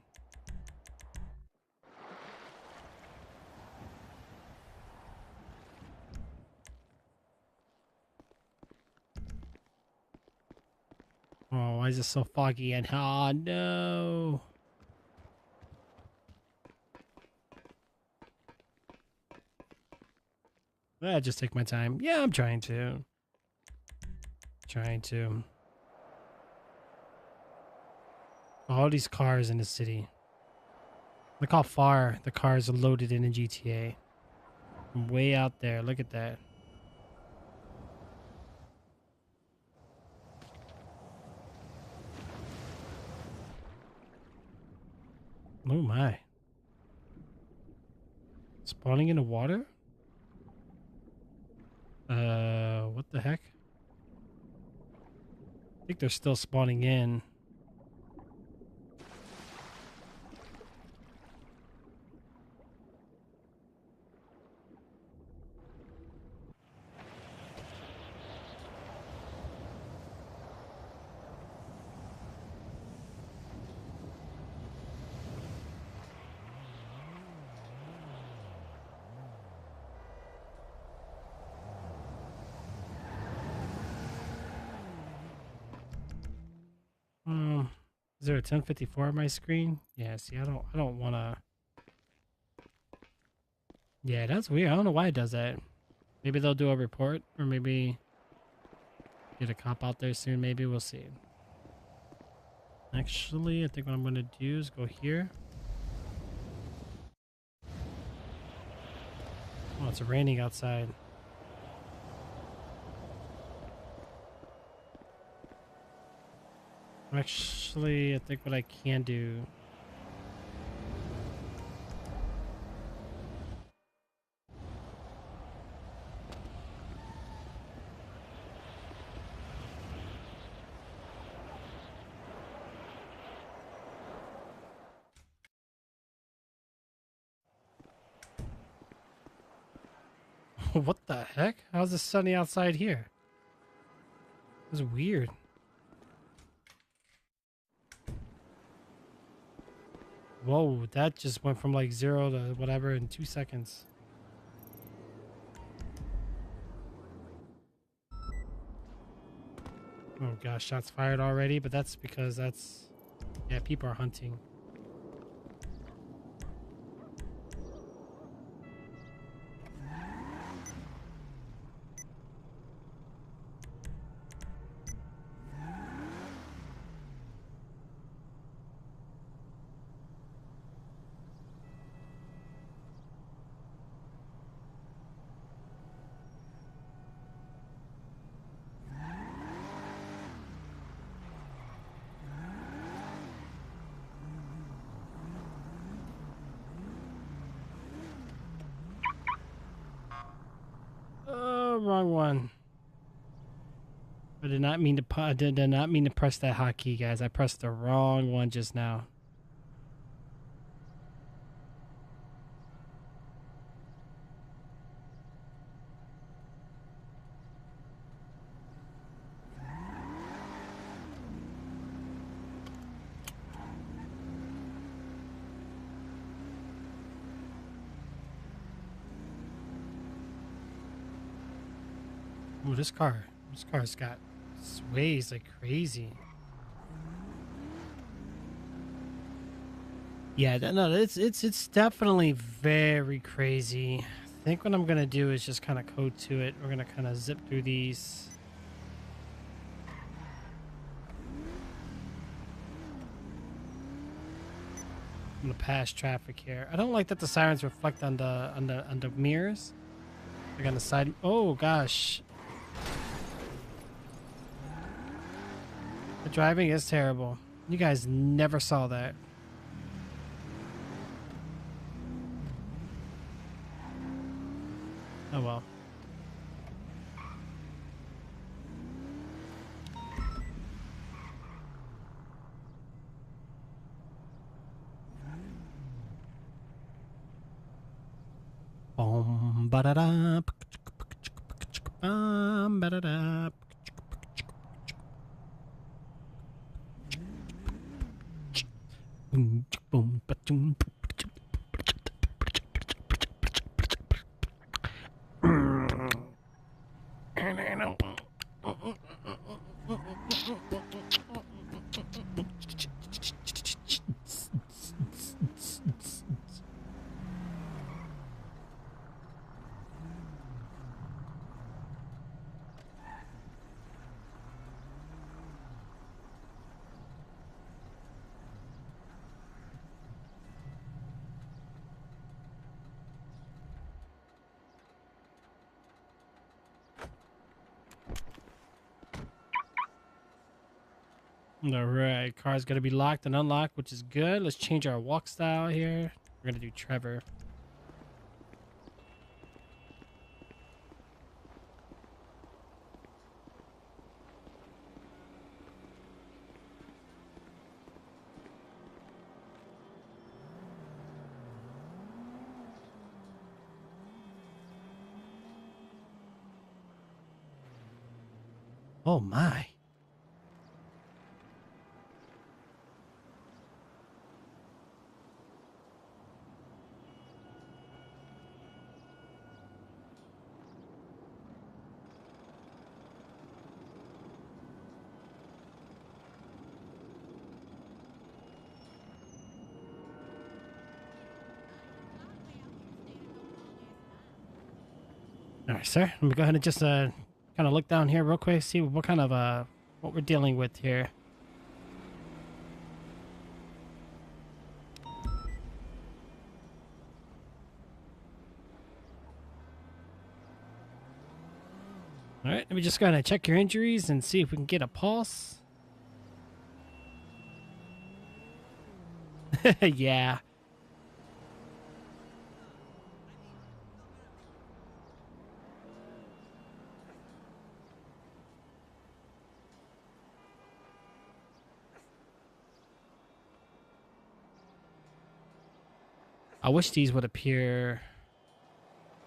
Oh, why is it so foggy? And oh no. Just take my time. Yeah, I'm trying to. All these cars in the city. Look how far the cars are loaded in GTA. From way out there. Look at that. Oh my. Spawning in the water? What the heck? I think they're still spawning in. Is there a 1054 on my screen? Yeah, see, I don't wanna. Yeah, that's weird. I don't know why it does that. Maybe they'll do a report, or maybe get a cop out there soon. Maybe we'll see. Actually, I think what I'm gonna do is go here. Oh, it's raining outside. Actually, I think what I can do What the heck? How's it sunny outside here? It's weird. Whoa, that just went from like 0 to whatever in 2 seconds. Oh gosh, shots fired already, but that's because yeah, people are hunting. Oh, wrong one. I did not mean to. I did not mean to press that hotkey, guys. I pressed the wrong one just now. Ooh, this car's got sways like crazy. Yeah, no, it's definitely very crazy. I think what I'm gonna do is just kind of code to it. We're gonna kind of zip through these. I'm gonna pass traffic here. I don't like that the sirens reflect on the mirrors. They're on the side. Oh gosh. The driving is terrible. You guys never saw that. Oh well. Boom, ba-da-da, ba-da-da. Boom, boom, ba-doom. All right, car's gonna be locked and unlocked, which is good. Let's change our walk style here. We're gonna do Trevor. Oh my. All right, sir. Let me go ahead and just kind of look down here real quick, see what kind of what we're dealing with here. All right, let me just go ahead and check your injuries and see if we can get a pulse. Yeah. I wish these would appear.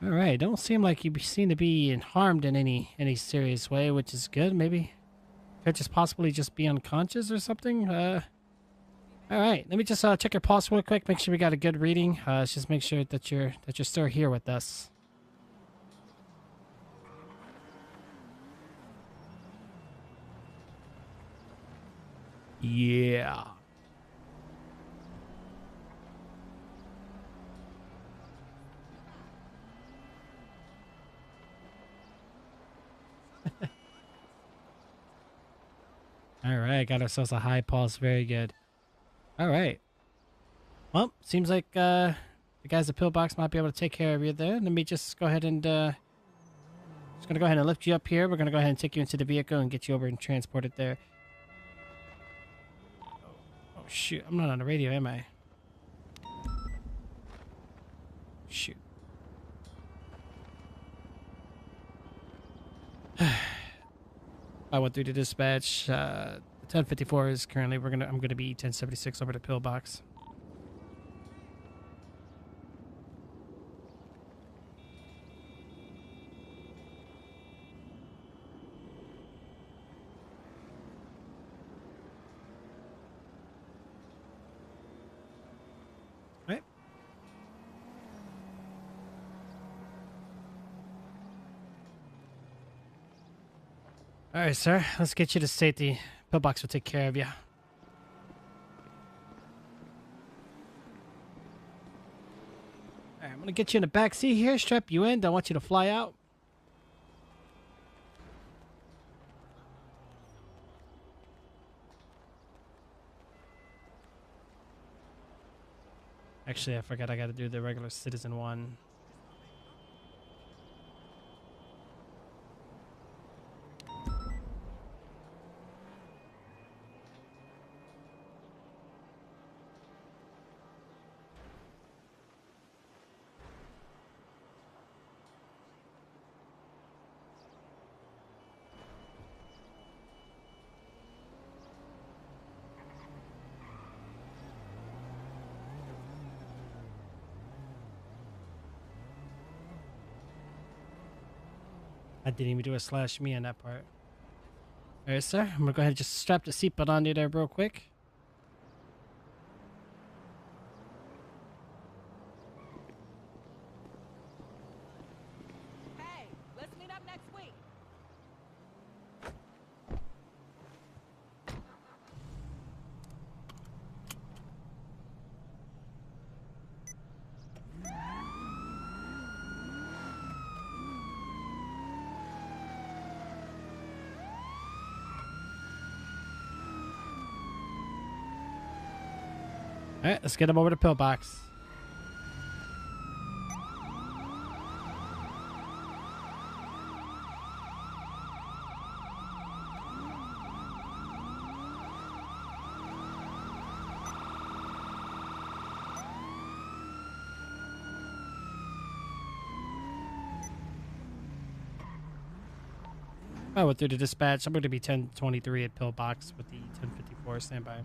All right, don't seem like you seem to be harmed in any serious way, which is good. Maybe could just possibly just be unconscious or something. All right, let me just check your pulse real quick. Make sure we got a good reading. Let's just make sure that you're still here with us. Yeah. All right, got ourselves a high pulse. Very good. All right. Well, seems like the guys at Pillbox might be able to take care of you there. Let me just go ahead and just gonna go ahead and lift you up here. We're gonna go ahead and take you into the vehicle and get you over and transport it there. Oh shoot, I'm not on the radio, am I? Shoot. I went through the dispatch. 1054 is currently. I'm gonna be 1076 over to Pillbox. Right. All right, sir. Let's get you to safety. Pillbox will take care of you. All right, I'm gonna get you in the back seat here. Strap you in. Don't want you to fly out. Actually, I forgot I got to do the regular citizen one. I didn't even do a slash me on that part. All right, sir. I'm gonna go ahead and just strap the seatbelt on you there real quick. Hey, let's meet up next week. All right, let's get him over to Pillbox. I went through the dispatch. I'm going to be 1023 at Pillbox with the 1054 standby.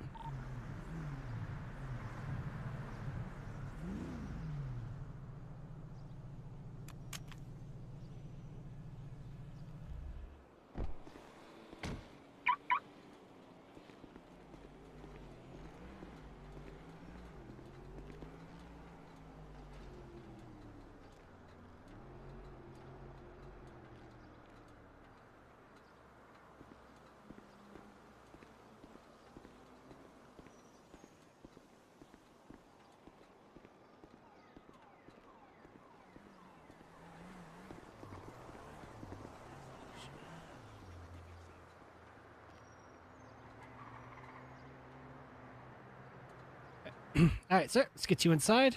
All right, sir. Let's get you inside.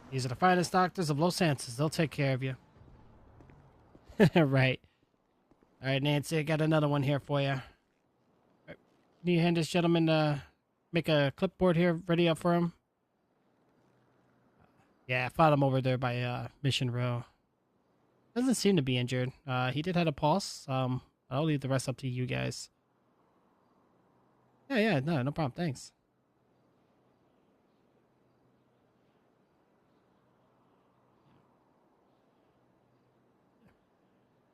These are the finest doctors of Los Angeles. They'll take care of you. Right. All right, Nancy. I got another one here for you. All right. Can you hand this gentleman make a clipboard here ready up for him? Yeah, I found him over there by Mission Row. Doesn't seem to be injured. He did have a pulse. I'll leave the rest up to you guys. Yeah, no problem. Thanks.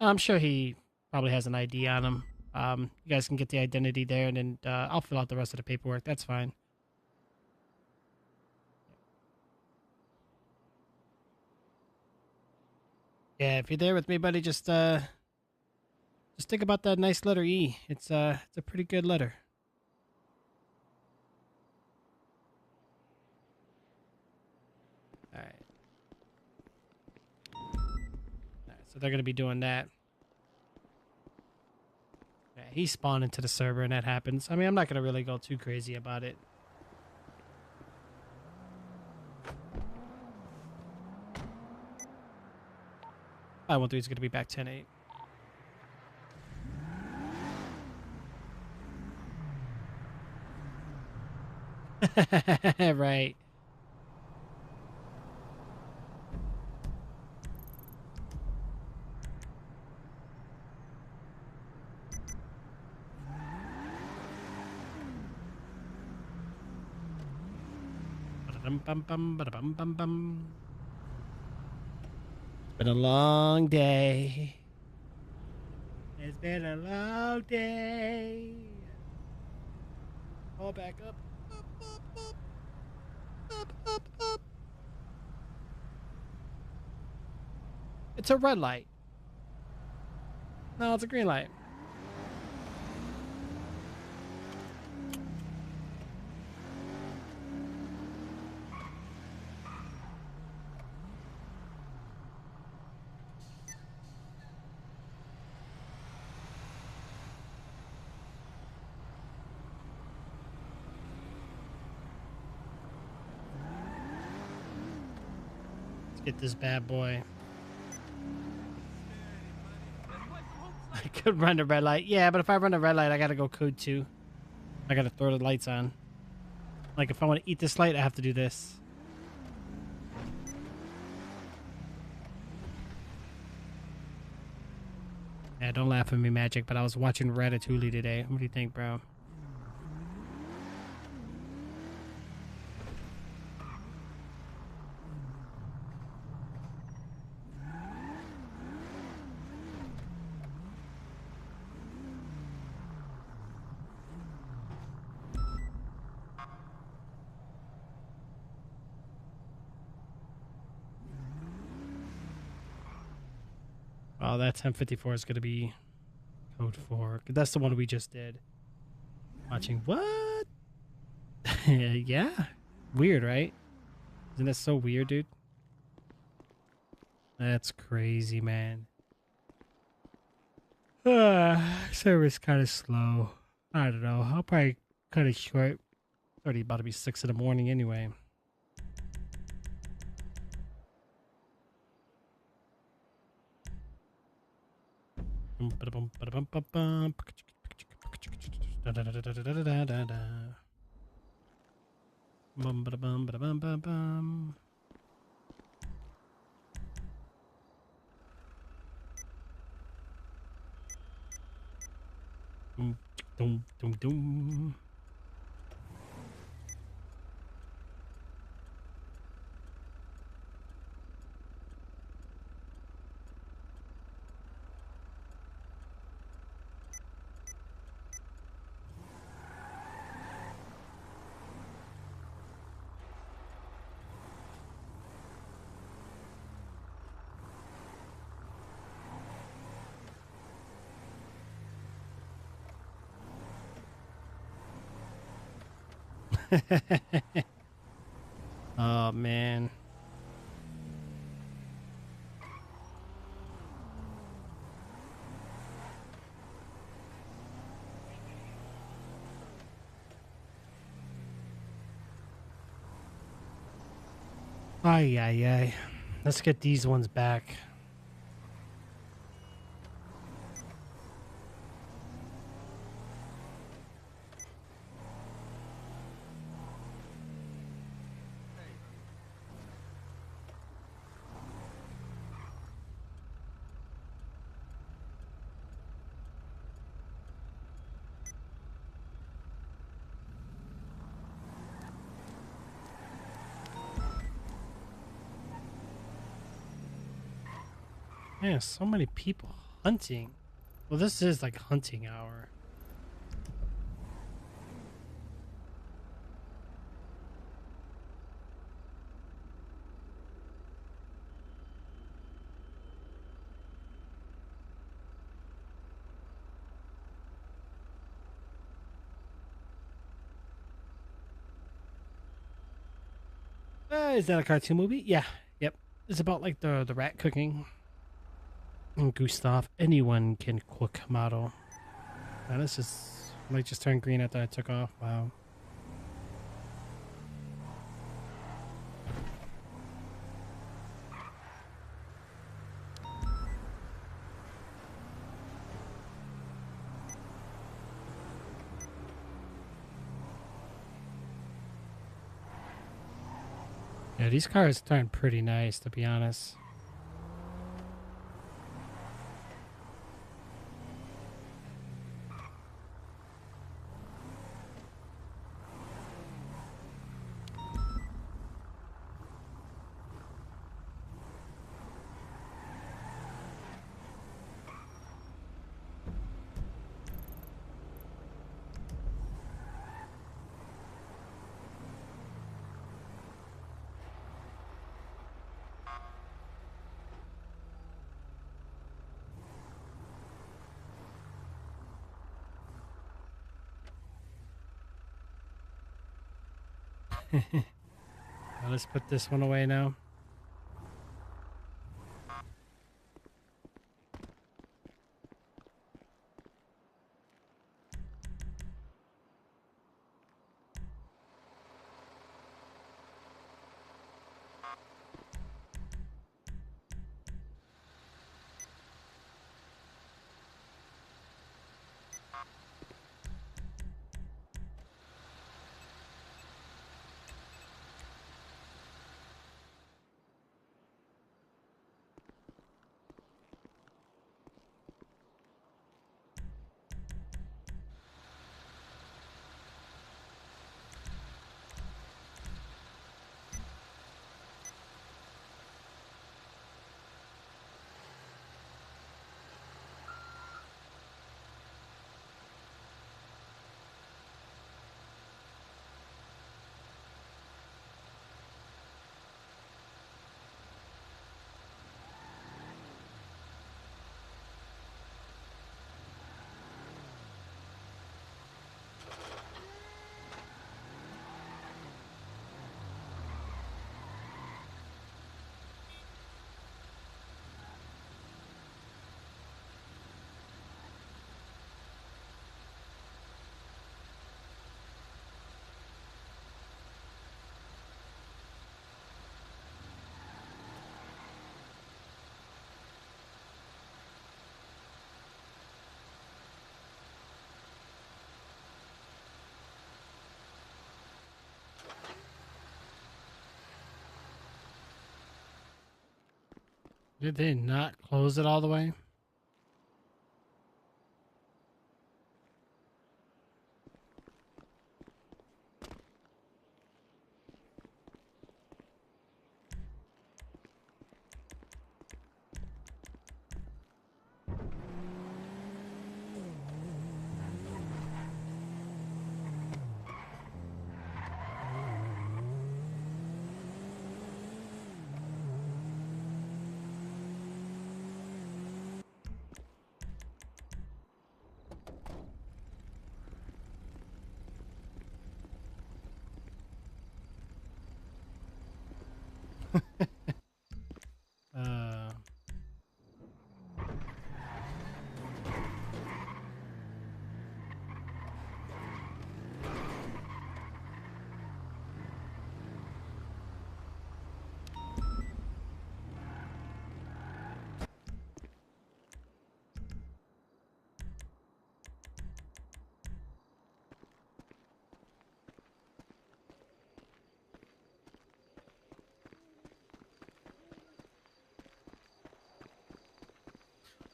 I'm sure he probably has an ID on him. You guys can get the identity there, and then I'll fill out the rest of the paperwork. That's fine. Yeah, if you're there with me, buddy, just think about that nice letter E. It's a pretty good letter. All right. So they're gonna be doing that. Yeah, he spawned into the server, and that happens. I mean, I'm not gonna really go too crazy about it. 513 is gonna be back 10-8. Right. Ba-da-dum-bum-bum, It's been a long day. It's been a long day. All back up. Up, up, up. Up, up, up. It's a red light. No, it's a green light. Let's get this bad boy. I could run the red light. Yeah, but if I run the red light, I gotta go code 2. I gotta throw the lights on. Like, if I want to eat this light, I have to do this. Yeah, don't laugh at me, Magic, but I was watching Ratatouille today. What do you think, bro? Oh, that 1054 is going to be code 4. That's the one we just did. Watching what? Yeah. Weird, right? Isn't that so weird, dude? That's crazy, man. Service kind of slow. I don't know. I'll probably cut it short. It's already about to be 6 in the morning anyway. Dum, dum, dum. Oh, man. Ay, ay, ay. Let's get these ones back. Man, so many people. Hunting. Well, this is like hunting hour. Is that a cartoon movie? Yeah. Yep. It's about like the rat cooking. And Gustav, anyone can cook model. And this is might just turn green after I took off. Wow. Yeah, these cars turn pretty nice, to be honest. Now let's put this one away now. Did they not close it all the way? uh,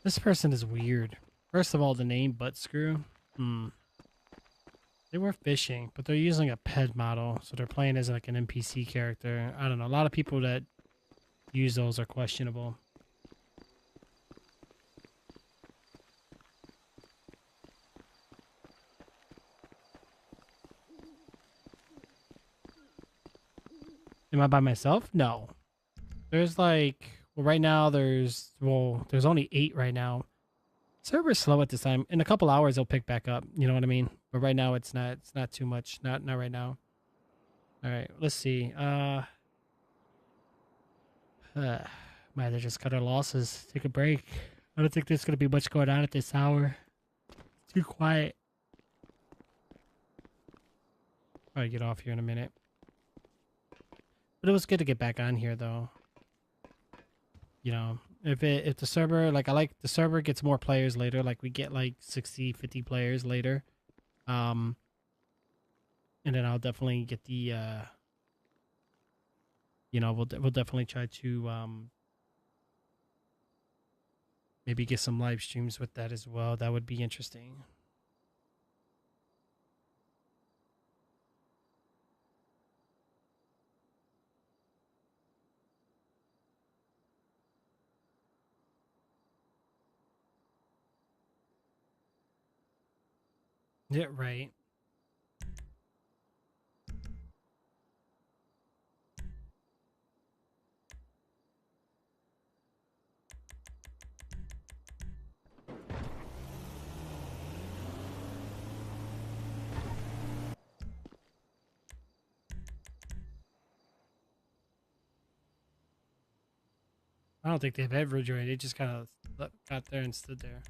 this person is weird. First of all, the name Butt Screw. They were fishing, but they're using a ped model, so they're playing as like an NPC character. I don't know. A lot of people that use those are questionable. Am I by myself? No. There's like, well, right now there's only 8 right now. Server's slow at this time. In a couple hours, it'll pick back up. You know what I mean? But right now, it's not. It's not too much. Not right now. All right. Let's see. Might have to just cut our losses. Take a break. I don't think there's gonna be much going on at this hour. It's too quiet. Probably get off here in a minute. But it was good to get back on here, though. You know, if the server, like, I like the server gets more players later. Like, we get like 60, 50 players later. And then I'll definitely get the you know, we'll definitely try to maybe get some live streams with that as well. That would be interesting. Yeah, right. I don't think they've ever joined. They just kind of got there and stood there.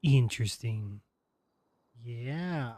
Interesting. Yeah.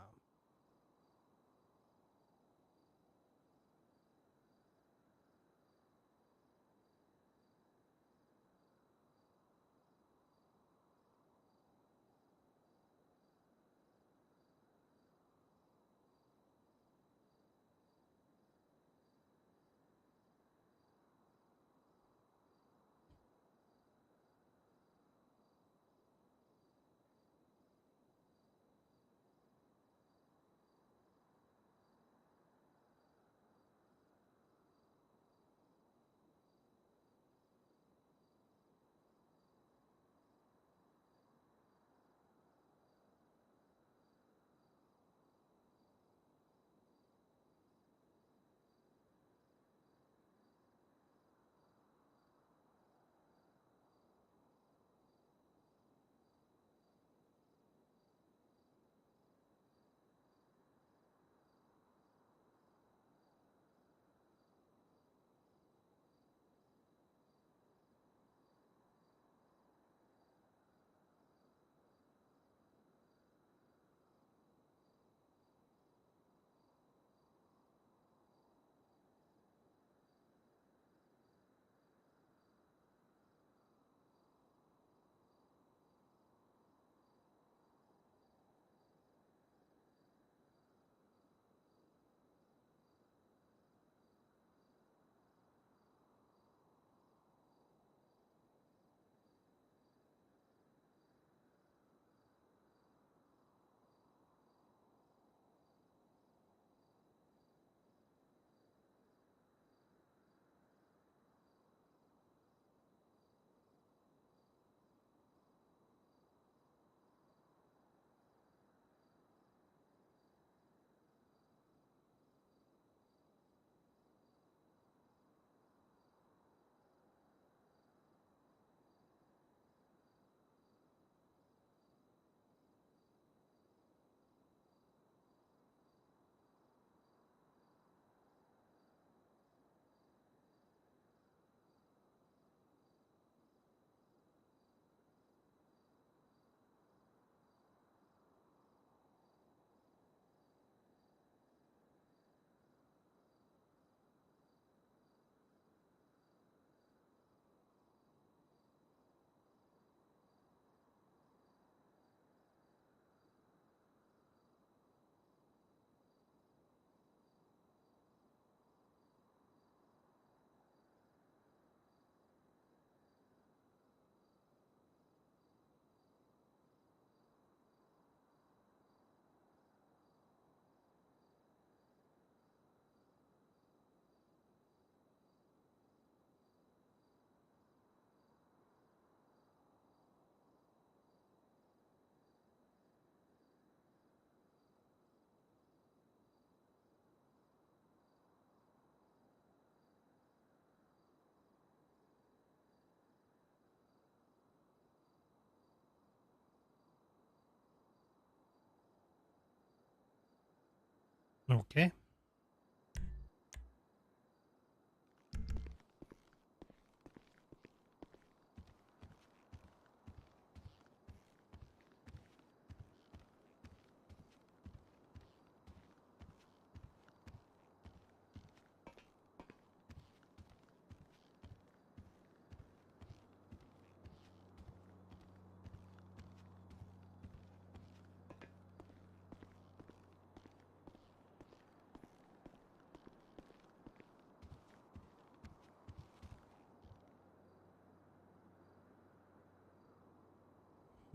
Okay.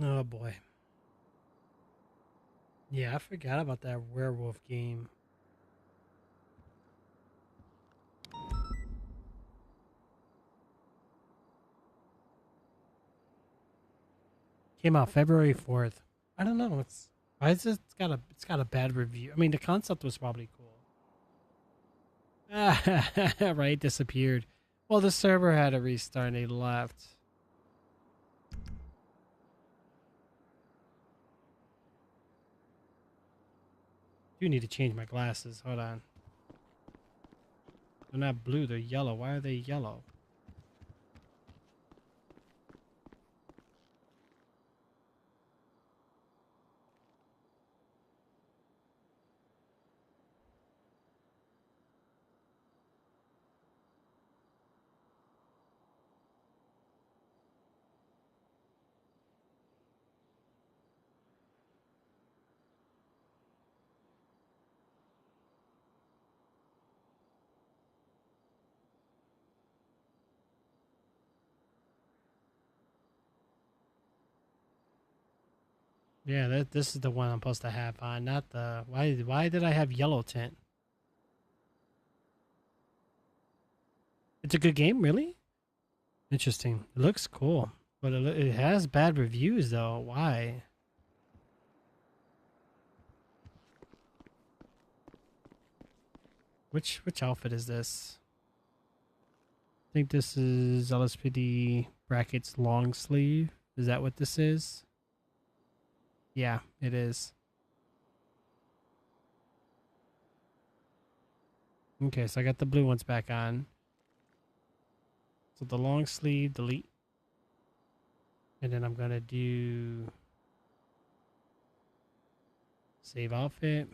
Oh boy. Yeah, I forgot about that werewolf game. Came out February 4th. I don't know. Why is it it's got a bad review? I mean, the concept was probably cool. Right, disappeared. Well, the server had a restart and they left. Do need to change my glasses. Hold on. They're not blue, they're yellow. Why are they yellow? Yeah, this is the one I'm supposed to have on, not the why did I have yellow tint? It's a good game, really? Interesting. It looks cool, but it has bad reviews though. Why? Which outfit is this? I think this is LSPD brackets long sleeve. Is that what this is? Yeah, it is. Okay, so I got the blue ones back on. So the long sleeve, delete. And then I'm gonna do save outfit.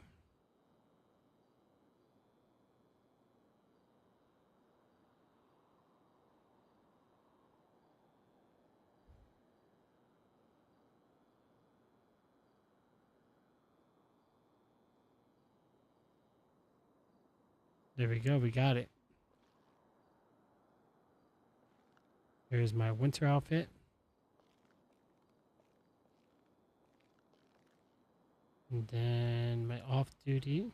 There we go, we got it. Here's my winter outfit. And then my off duty.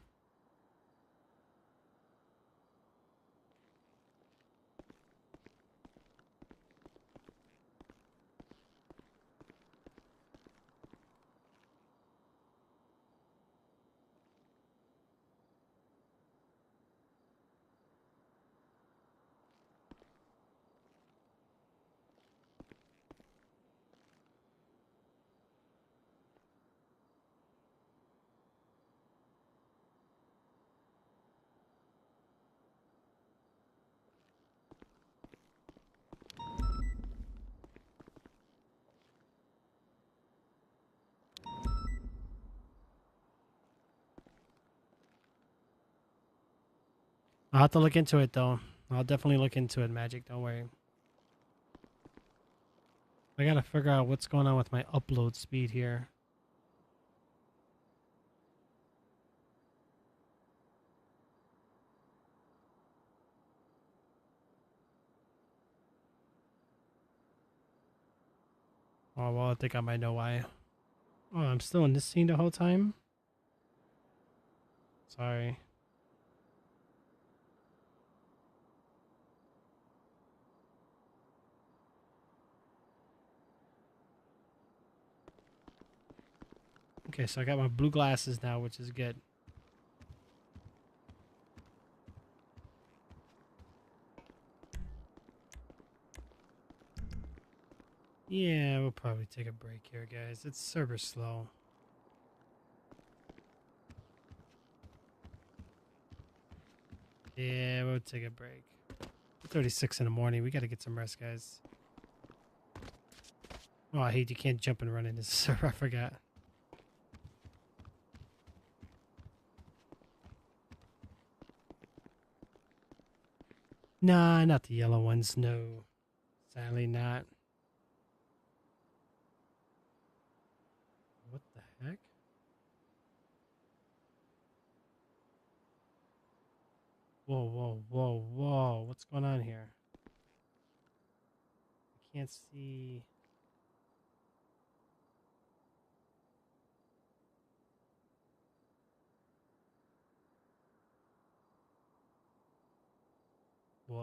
I'll have to look into it though. I'll definitely look into it, Magic. Don't worry. I gotta figure out what's going on with my upload speed here. Oh, well, I think I might know why. Oh, I'm still in this scene the whole time? Sorry. Okay, so I got my blue glasses now, which is good. Yeah, we'll probably take a break here, guys. It's server slow. Yeah, we'll take a break. 36 in the morning. We got to get some rest, guys. Oh, I hate you can't jump and run in this server. I forgot. Nah, not the yellow ones. No. Sadly not. What the heck? Whoa, whoa, whoa, whoa. What's going on here? I can't see. What?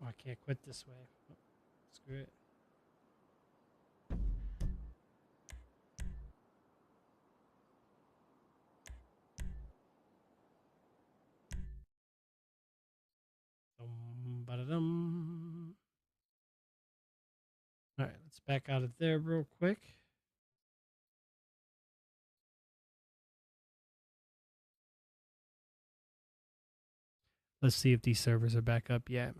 Oh, I can't quit this way. Oh, screw it. Ba-da-dum. All right, let's back out of there real quick. Let's see if these servers are back up yet.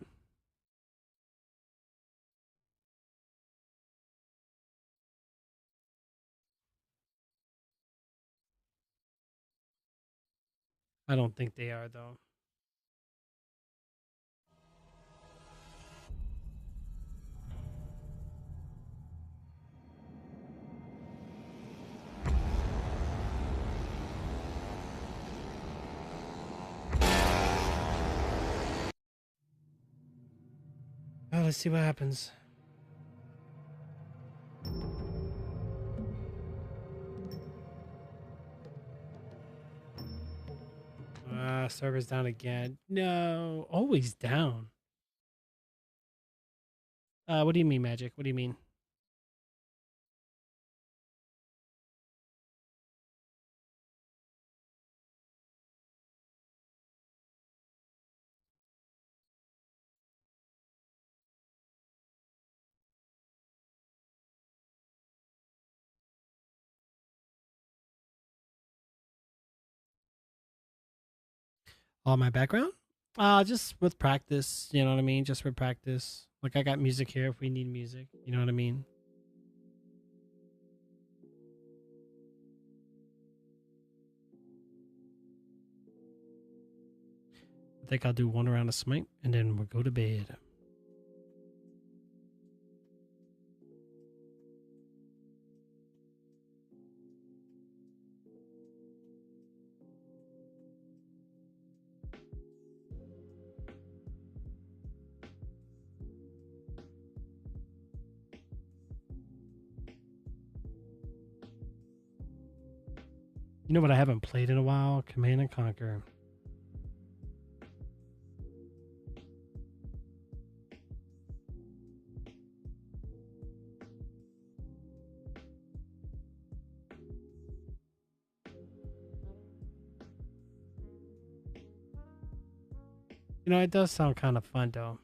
I don't think they are, though. Oh, let's see what happens. Server's down again. No, always down. What do you mean, Magic? What do you mean? All my background? Just with practice, you know what I mean? Just for practice. Like I got music here if we need music, you know what I mean? I think I'll do one round of smite and then we'll go to bed. You know what I haven't played in a while? Command and Conquer. You know, it does sound kind of fun though.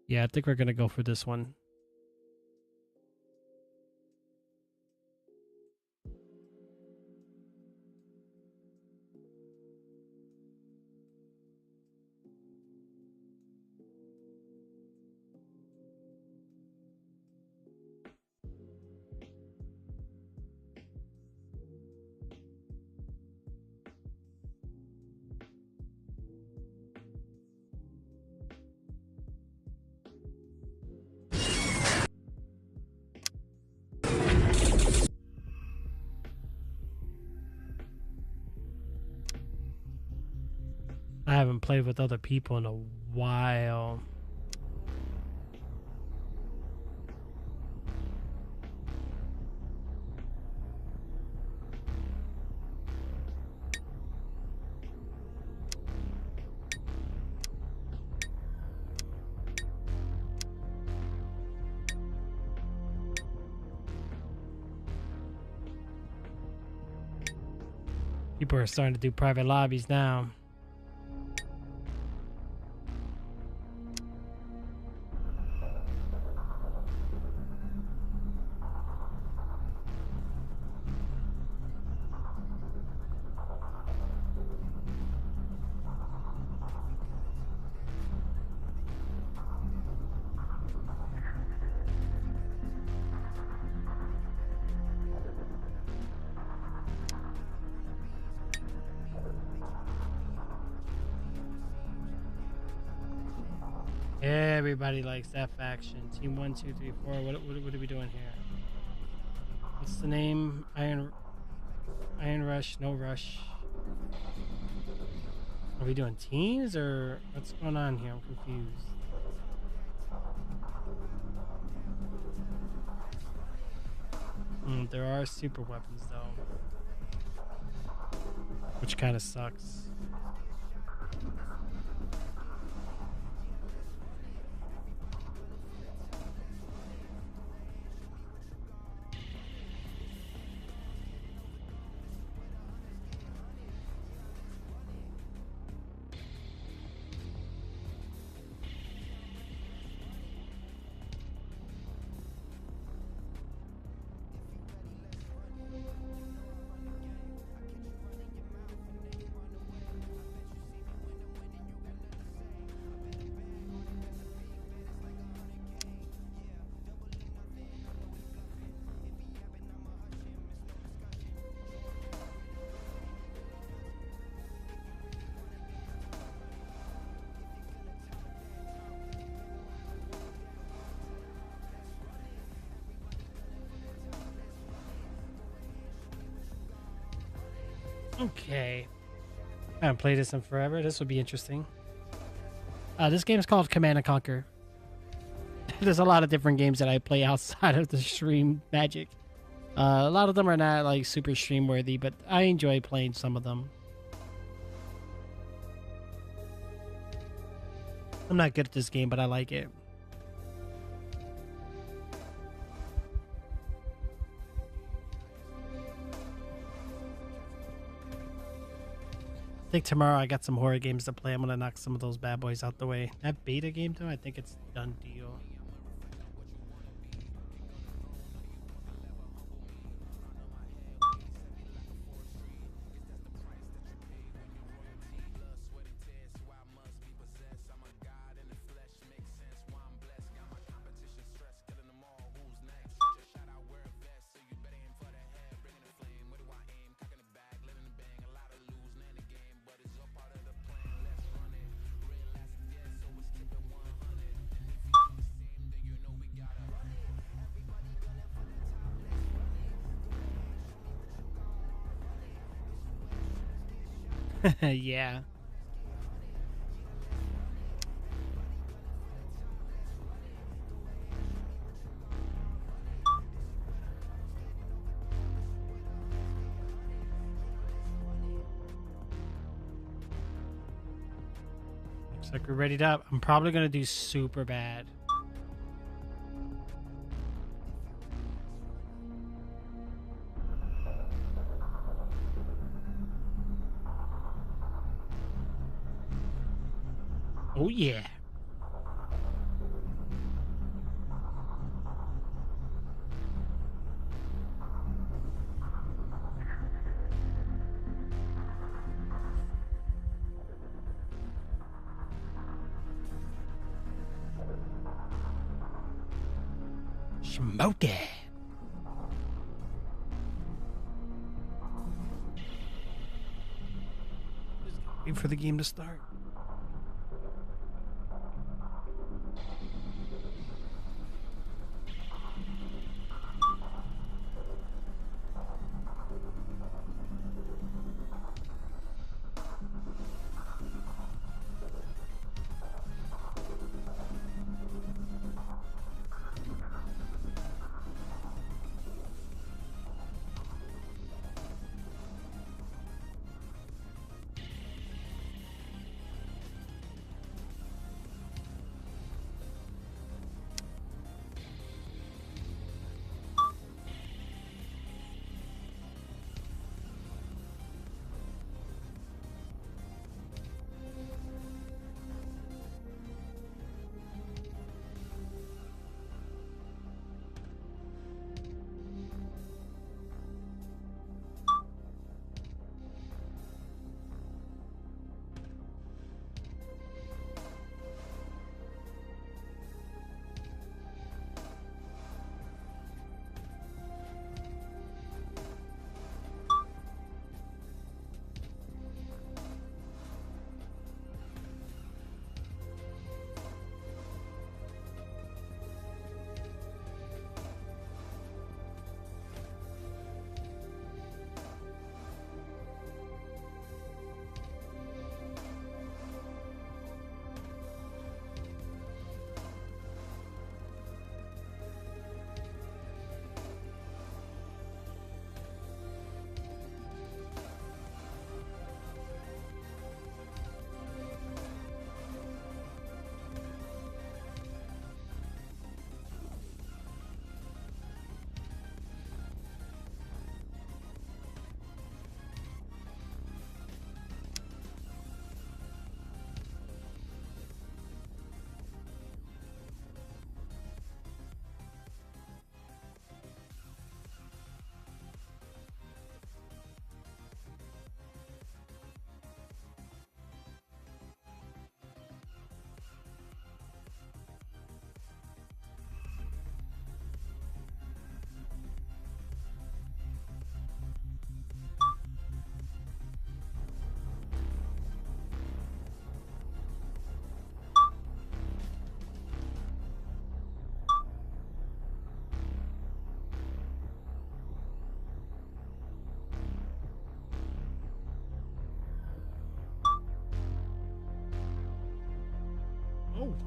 Yeah, I think we're gonna go for this one. I haven't played with other people in a while. People are starting to do private lobbies now. Everybody likes that faction. Team 1, 2, 3, 4. What are we doing here? What's the name? Iron Rush, no rush. Are we doing teams or what's going on here? I'm confused. There are super weapons though, which kind of sucks. Okay. I haven't played this in forever. This will be interesting. This game is called Command and Conquer. There's a lot of different games that I play outside of the stream magic. A lot of them are not like super stream worthy, but I enjoy playing some of them. I'm not good at this game, but I like it. I think tomorrow I got some horror games to play. I'm gonna knock some of those bad boys out the way. That beta game though, I think it's done deal. Yeah. Looks like we're ready up. I'm probably gonna do super bad. Oh yeah. Smoke it. Wait for the game to start.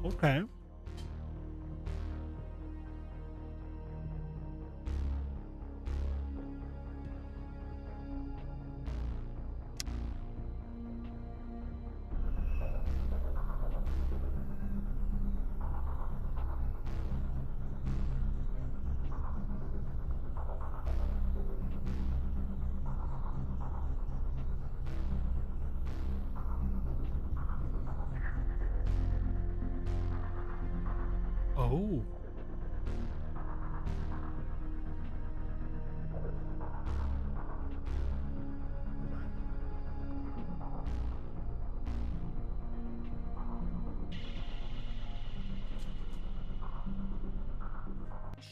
Okay. Oh.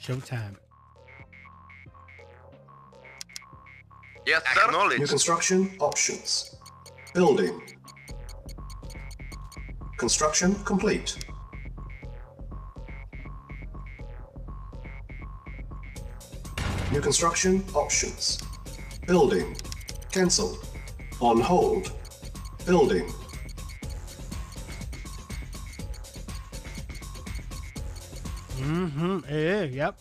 Showtime. Yes, sir. New Acknowledged. construction options. Building. Construction complete. New construction options. Building. Cancel. On hold. Building. Mm-hmm. Yeah, yep.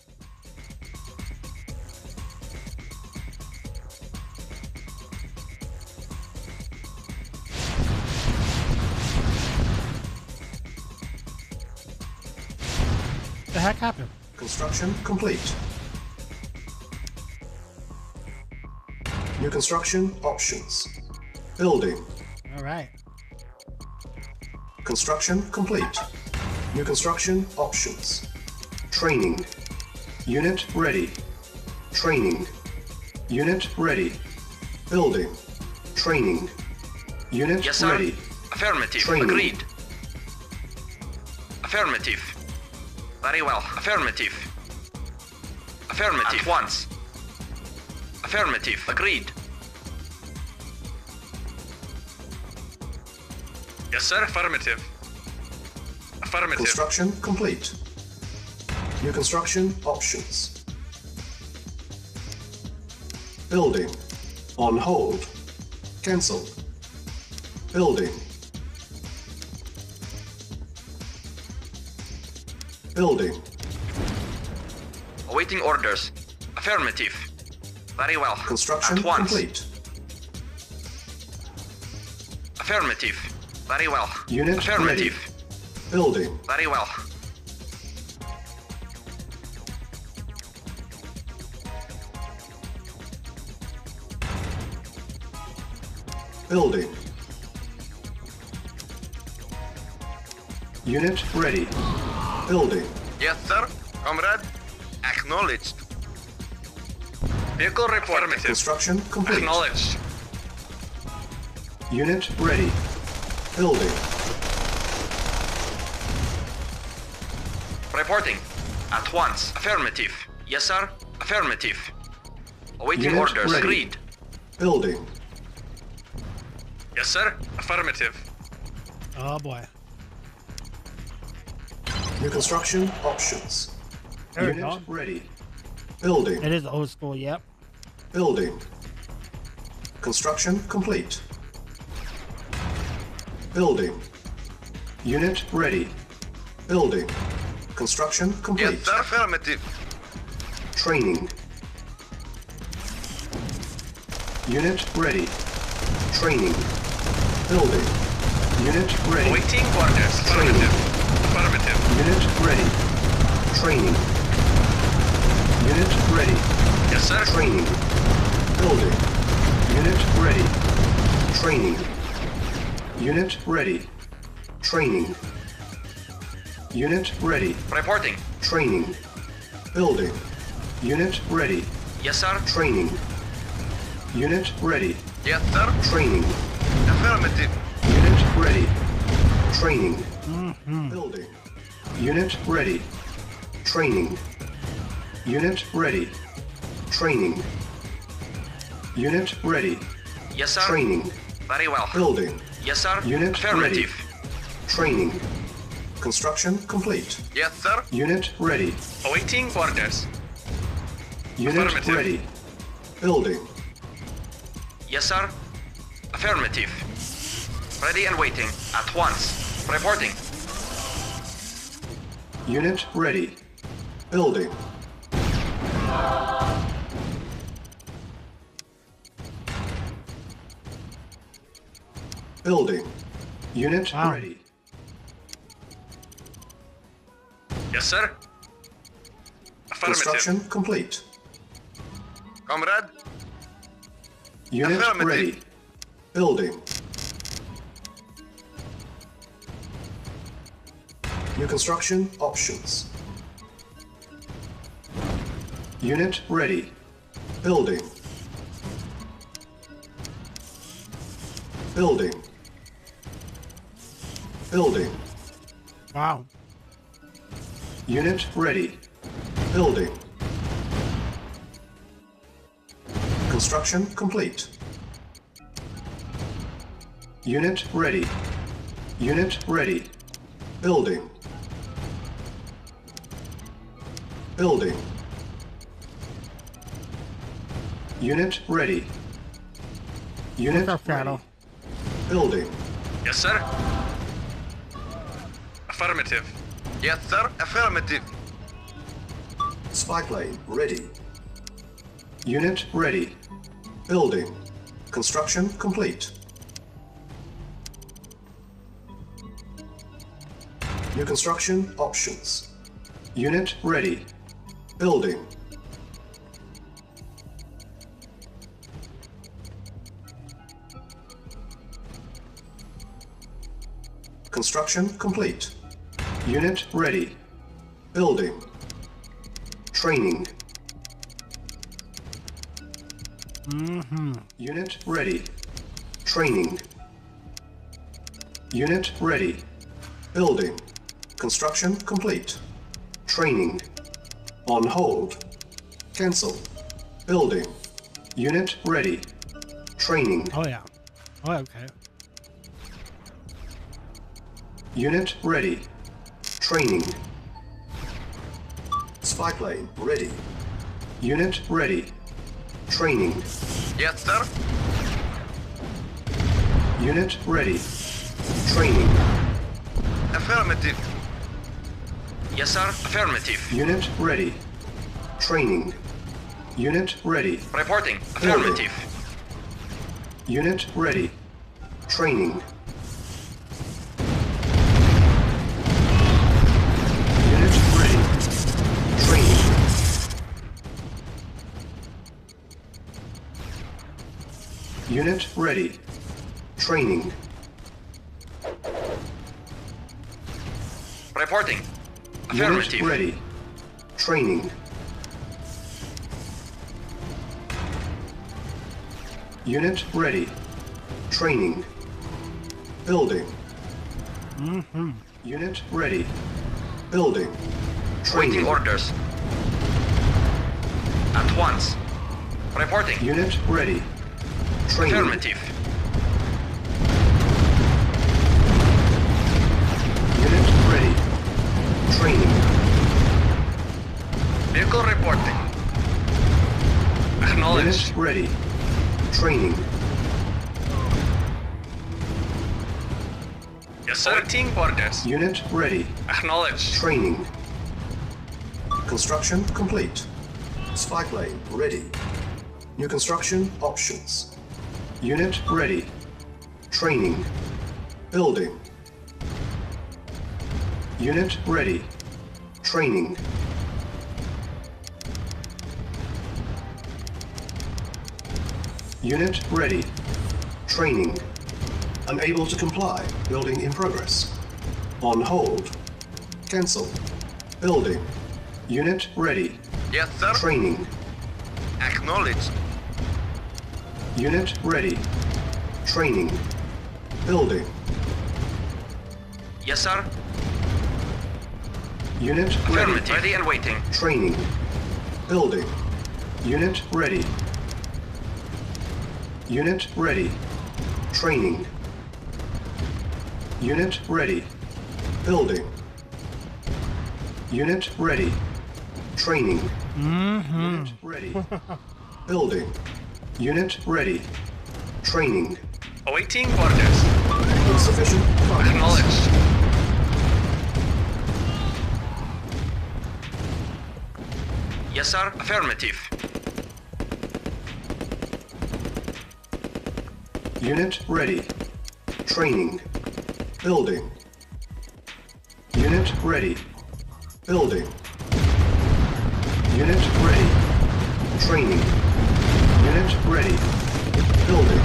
The heck happened? Construction complete. New construction options. Building. All right. Construction complete. New construction options. Training. Unit ready. Training. Unit ready. Building. Training. Unit Yes, sir. ready. Affirmative. Training. Agreed. Affirmative. Very well. Affirmative. Affirmative. At once. Affirmative. Agreed. Yes, sir. Affirmative. Affirmative. Construction complete. New construction options. Building. On hold. Cancel. Building. Building. Awaiting orders. Affirmative. Very well. Construction At once. complete. Affirmative. Very well. Unit Affirmative. ready. Building. Very well. Building. Unit ready. Building. Yes, sir. Comrade. Acknowledged. Vehicle report. Construction complete. Acknowledged. Unit ready. Building. Reporting. At once. Affirmative. Yes, sir. Affirmative. Awaiting Unit orders. ready. Agreed. Building. Yes, sir. Affirmative. Oh boy. New construction options. There we Unit go. ready. Building. It is old school. Yep. Building. Construction complete. Building. Unit ready. Building. Construction complete. Yes, sir. Affirmative. Training. Unit ready. Training. Building. Unit ready. Awaiting orders. Affirmative. Affirmative. Unit ready. Training. Unit ready. Yes, sir. Training. Building. Unit ready. Training. Unit ready. Training. Unit ready. Reporting. Training. Building. Unit ready. Yes, sir. Training. Unit ready. Yes, sir. Training. Affirmative. Unit ready. Training. Building. Unit ready. Training. Unit ready. Training. Unit ready. Yes, sir. Training. Very well. Building. Yes, sir. Unit Affirmative. Training. Construction complete. Yes, sir. Unit ready. Awaiting orders. Unit Affirmative. ready. Building. Yes, sir. Affirmative. Ready and waiting. At once. Reporting. Unit ready. Building. Building. Unit Wow. ready. Yes, sir. Affirmative. Construction complete. Comrade. Unit Affirmative. ready. Building. New construction options. Unit ready. Building. Building. Building. Wow. Unit ready. Building. Construction complete. Unit ready. Unit ready. Building. Building. Unit ready. Unit What's up, Shadow? ready. Building. Yes, sir. Affirmative. Yes, sir. Affirmative. Spy plane ready. Unit ready. Building. Construction complete. New construction options. Unit ready. Building. Construction complete. Unit ready. Building. Training. Unit ready. Training. Unit ready. Building. Construction complete. Training. On hold. Cancel. Building. Unit ready. Training. Oh yeah. Oh, okay. Unit ready. Training. Spy plane ready. Unit ready. Training. Yes, sir. Unit ready. Training. Affirmative. Yes, sir. Affirmative. Unit ready. Training. Unit ready. Reporting. Affirmative. Unit ready. Training. Unit ready. Training. Unit ready. Training. Reporting. Unit Affirmative. ready. Training. Unit ready. Training. Building. Unit ready. Building. Waiting Training. orders. At once. Reporting. Unit ready. Training. Affirmative. Unit ready. Training. Vehicle reporting. Acknowledged. Unit ready. Training. Yes, sir. Waiting orders. Unit ready. Acknowledged. Training. Construction complete. Spy plane ready. New construction options. Unit ready. Training. Building. Unit ready. Training. Unit ready. Training. Unable to comply. Building in progress. On hold. Cancel. Building. Unit ready. Yes, sir. Training. Acknowledged. Unit ready. Training. Building. Yes, sir. Unit ready. Affirmative. Ready and waiting. Training. Building. Unit ready. Unit ready. Training. Unit ready. Building. Unit ready. Training. Unit ready. Building. Unit ready. Training. Awaiting orders. Insufficient funds. Acknowledged. Yes, sir. Affirmative. Unit ready. Training. Building. Unit ready. Building. Unit ready. Training. Unit ready. Building.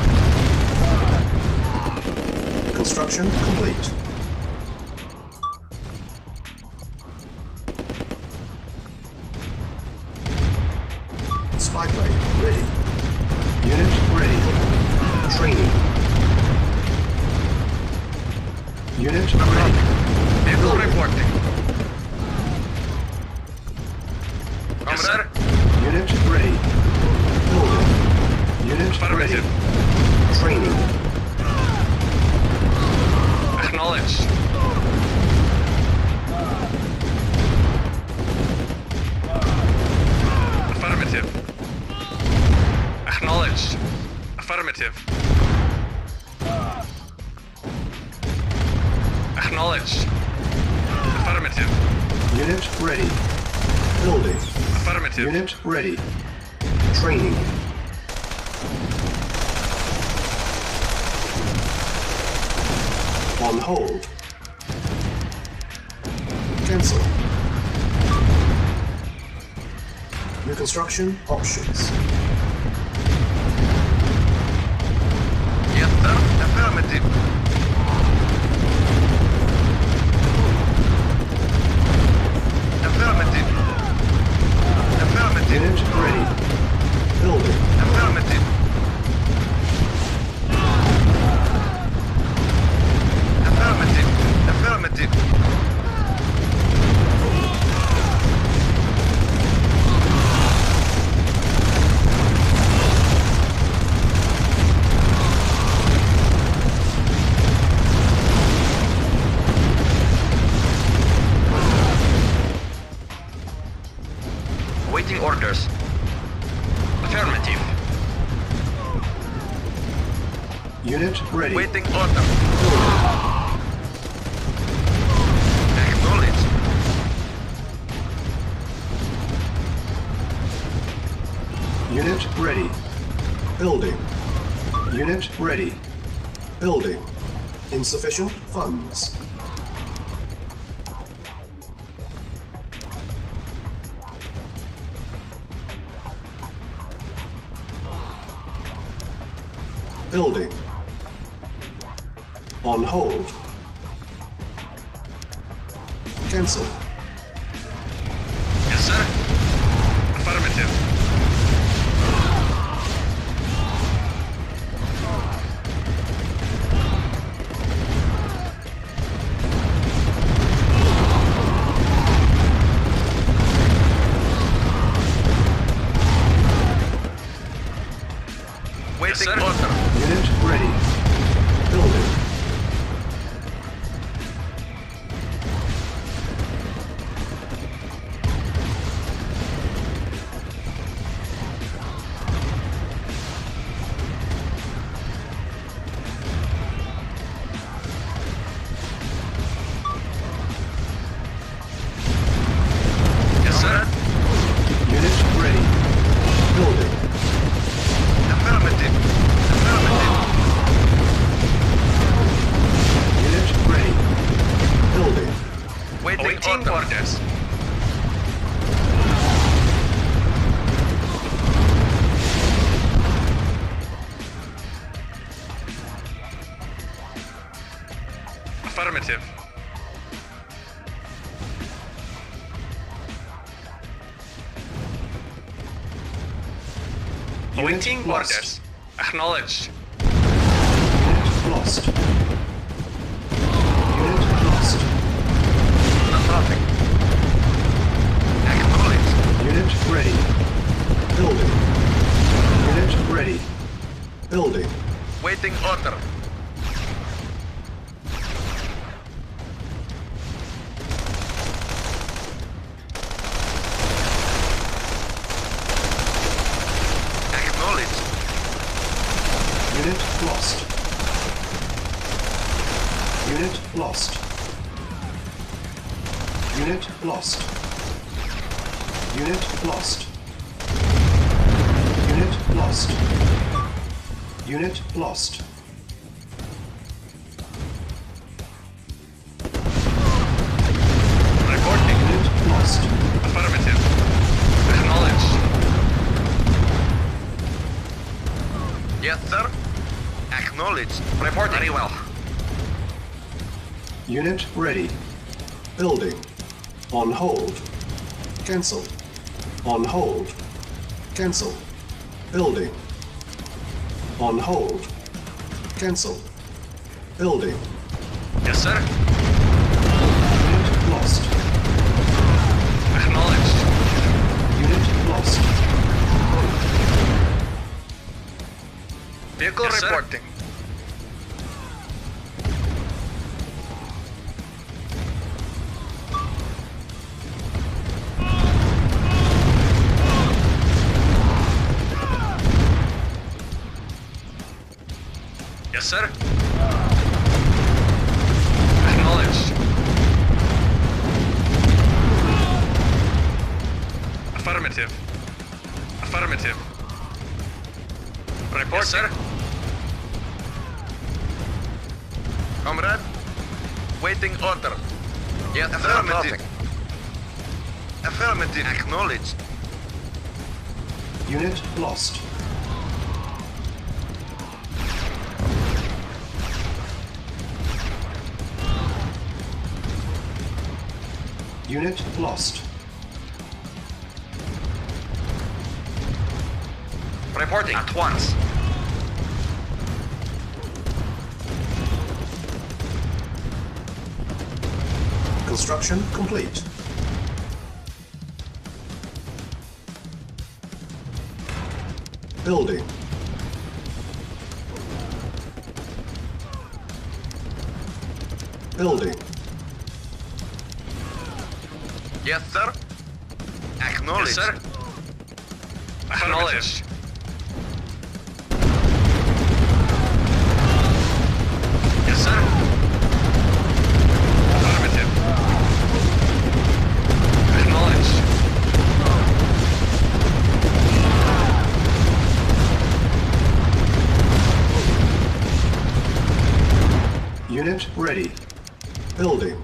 Construction complete. Spy plane ready. Unit ready. Training. Unit ready. Vehicle reporting. Yes, sir. Unit ready. Building. Unit ready. Affirmative. Training. Acknowledged. Affirmative. Acknowledged. Affirmative. Acknowledged. Affirmative. Unit ready. Building. Affirmative. Unit ready. Training. On hold. Cancel. New construction options. Yes, sir. Affirmative. Affirmative. Affirmative. Unit ready. Building. Affirmative. Affirmative. Affirmative. Waiting orders. Affirmative. Unit ready. Waiting order. Acknowledged. Unit ready. Building. Unit ready. Building. Insufficient funds. Building. On hold. Cancel. Yes, sir. Affirmative. Waiting order. Unit ready. Building. Yes, sir. Unit ready. Building. Affirmative. Affirmative. Unit ready. Building. Waiting orders. Affirmative. Awaiting Unit lost. orders. Acknowledged. Unit lost. Unit lost. Nothing. Acknowledged. Unit ready. Building. Unit ready. Building. Waiting order. Acknowledged. Unit lost. Unit lost. Unit lost. Unit lost. Unit lost. Unit lost. Reporting. Unit lost. Affirmative. Acknowledged. Yes, sir. Acknowledged. Reporting. Very well. Unit ready. Building. On hold. Cancel. On hold. Cancel. Building. On hold. Cancel. Building. Yes, sir. Unit lost. Acknowledged. Unit lost. Vehicle Yes, sir. reporting. Yes, sir. Acknowledged. Affirmative. Affirmative. Report, yes, sir. Comrade, waiting order. Yes, affirmative. Affirmative. Acknowledged. Unit lost. Unit lost. Reporting at once. Construction complete. Building. Building. Yes, sir. Acknowledged. Yes, sir. Acknowledged. Yes, sir. Affirmative. Acknowledged. Unit ready. Building.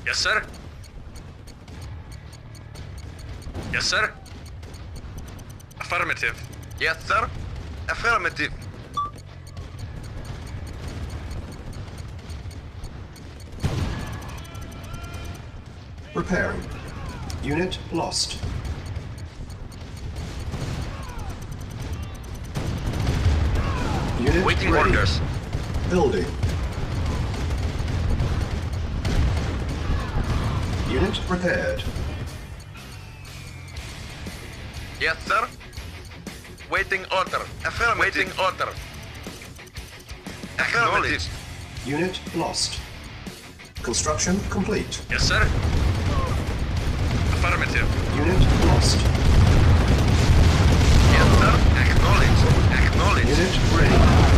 Yes, sir. Yes, sir. Affirmative. Yes, sir. Affirmative. Repairing. Unit lost. Unit Waiting ready. orders. Building. Unit repaired. Yes, sir. Waiting order. Affirmative. Waiting order. Acknowledged. Unit lost. Construction complete. Yes, sir. Affirmative. Unit lost. Yes, sir. Acknowledged. Acknowledged. Unit ready.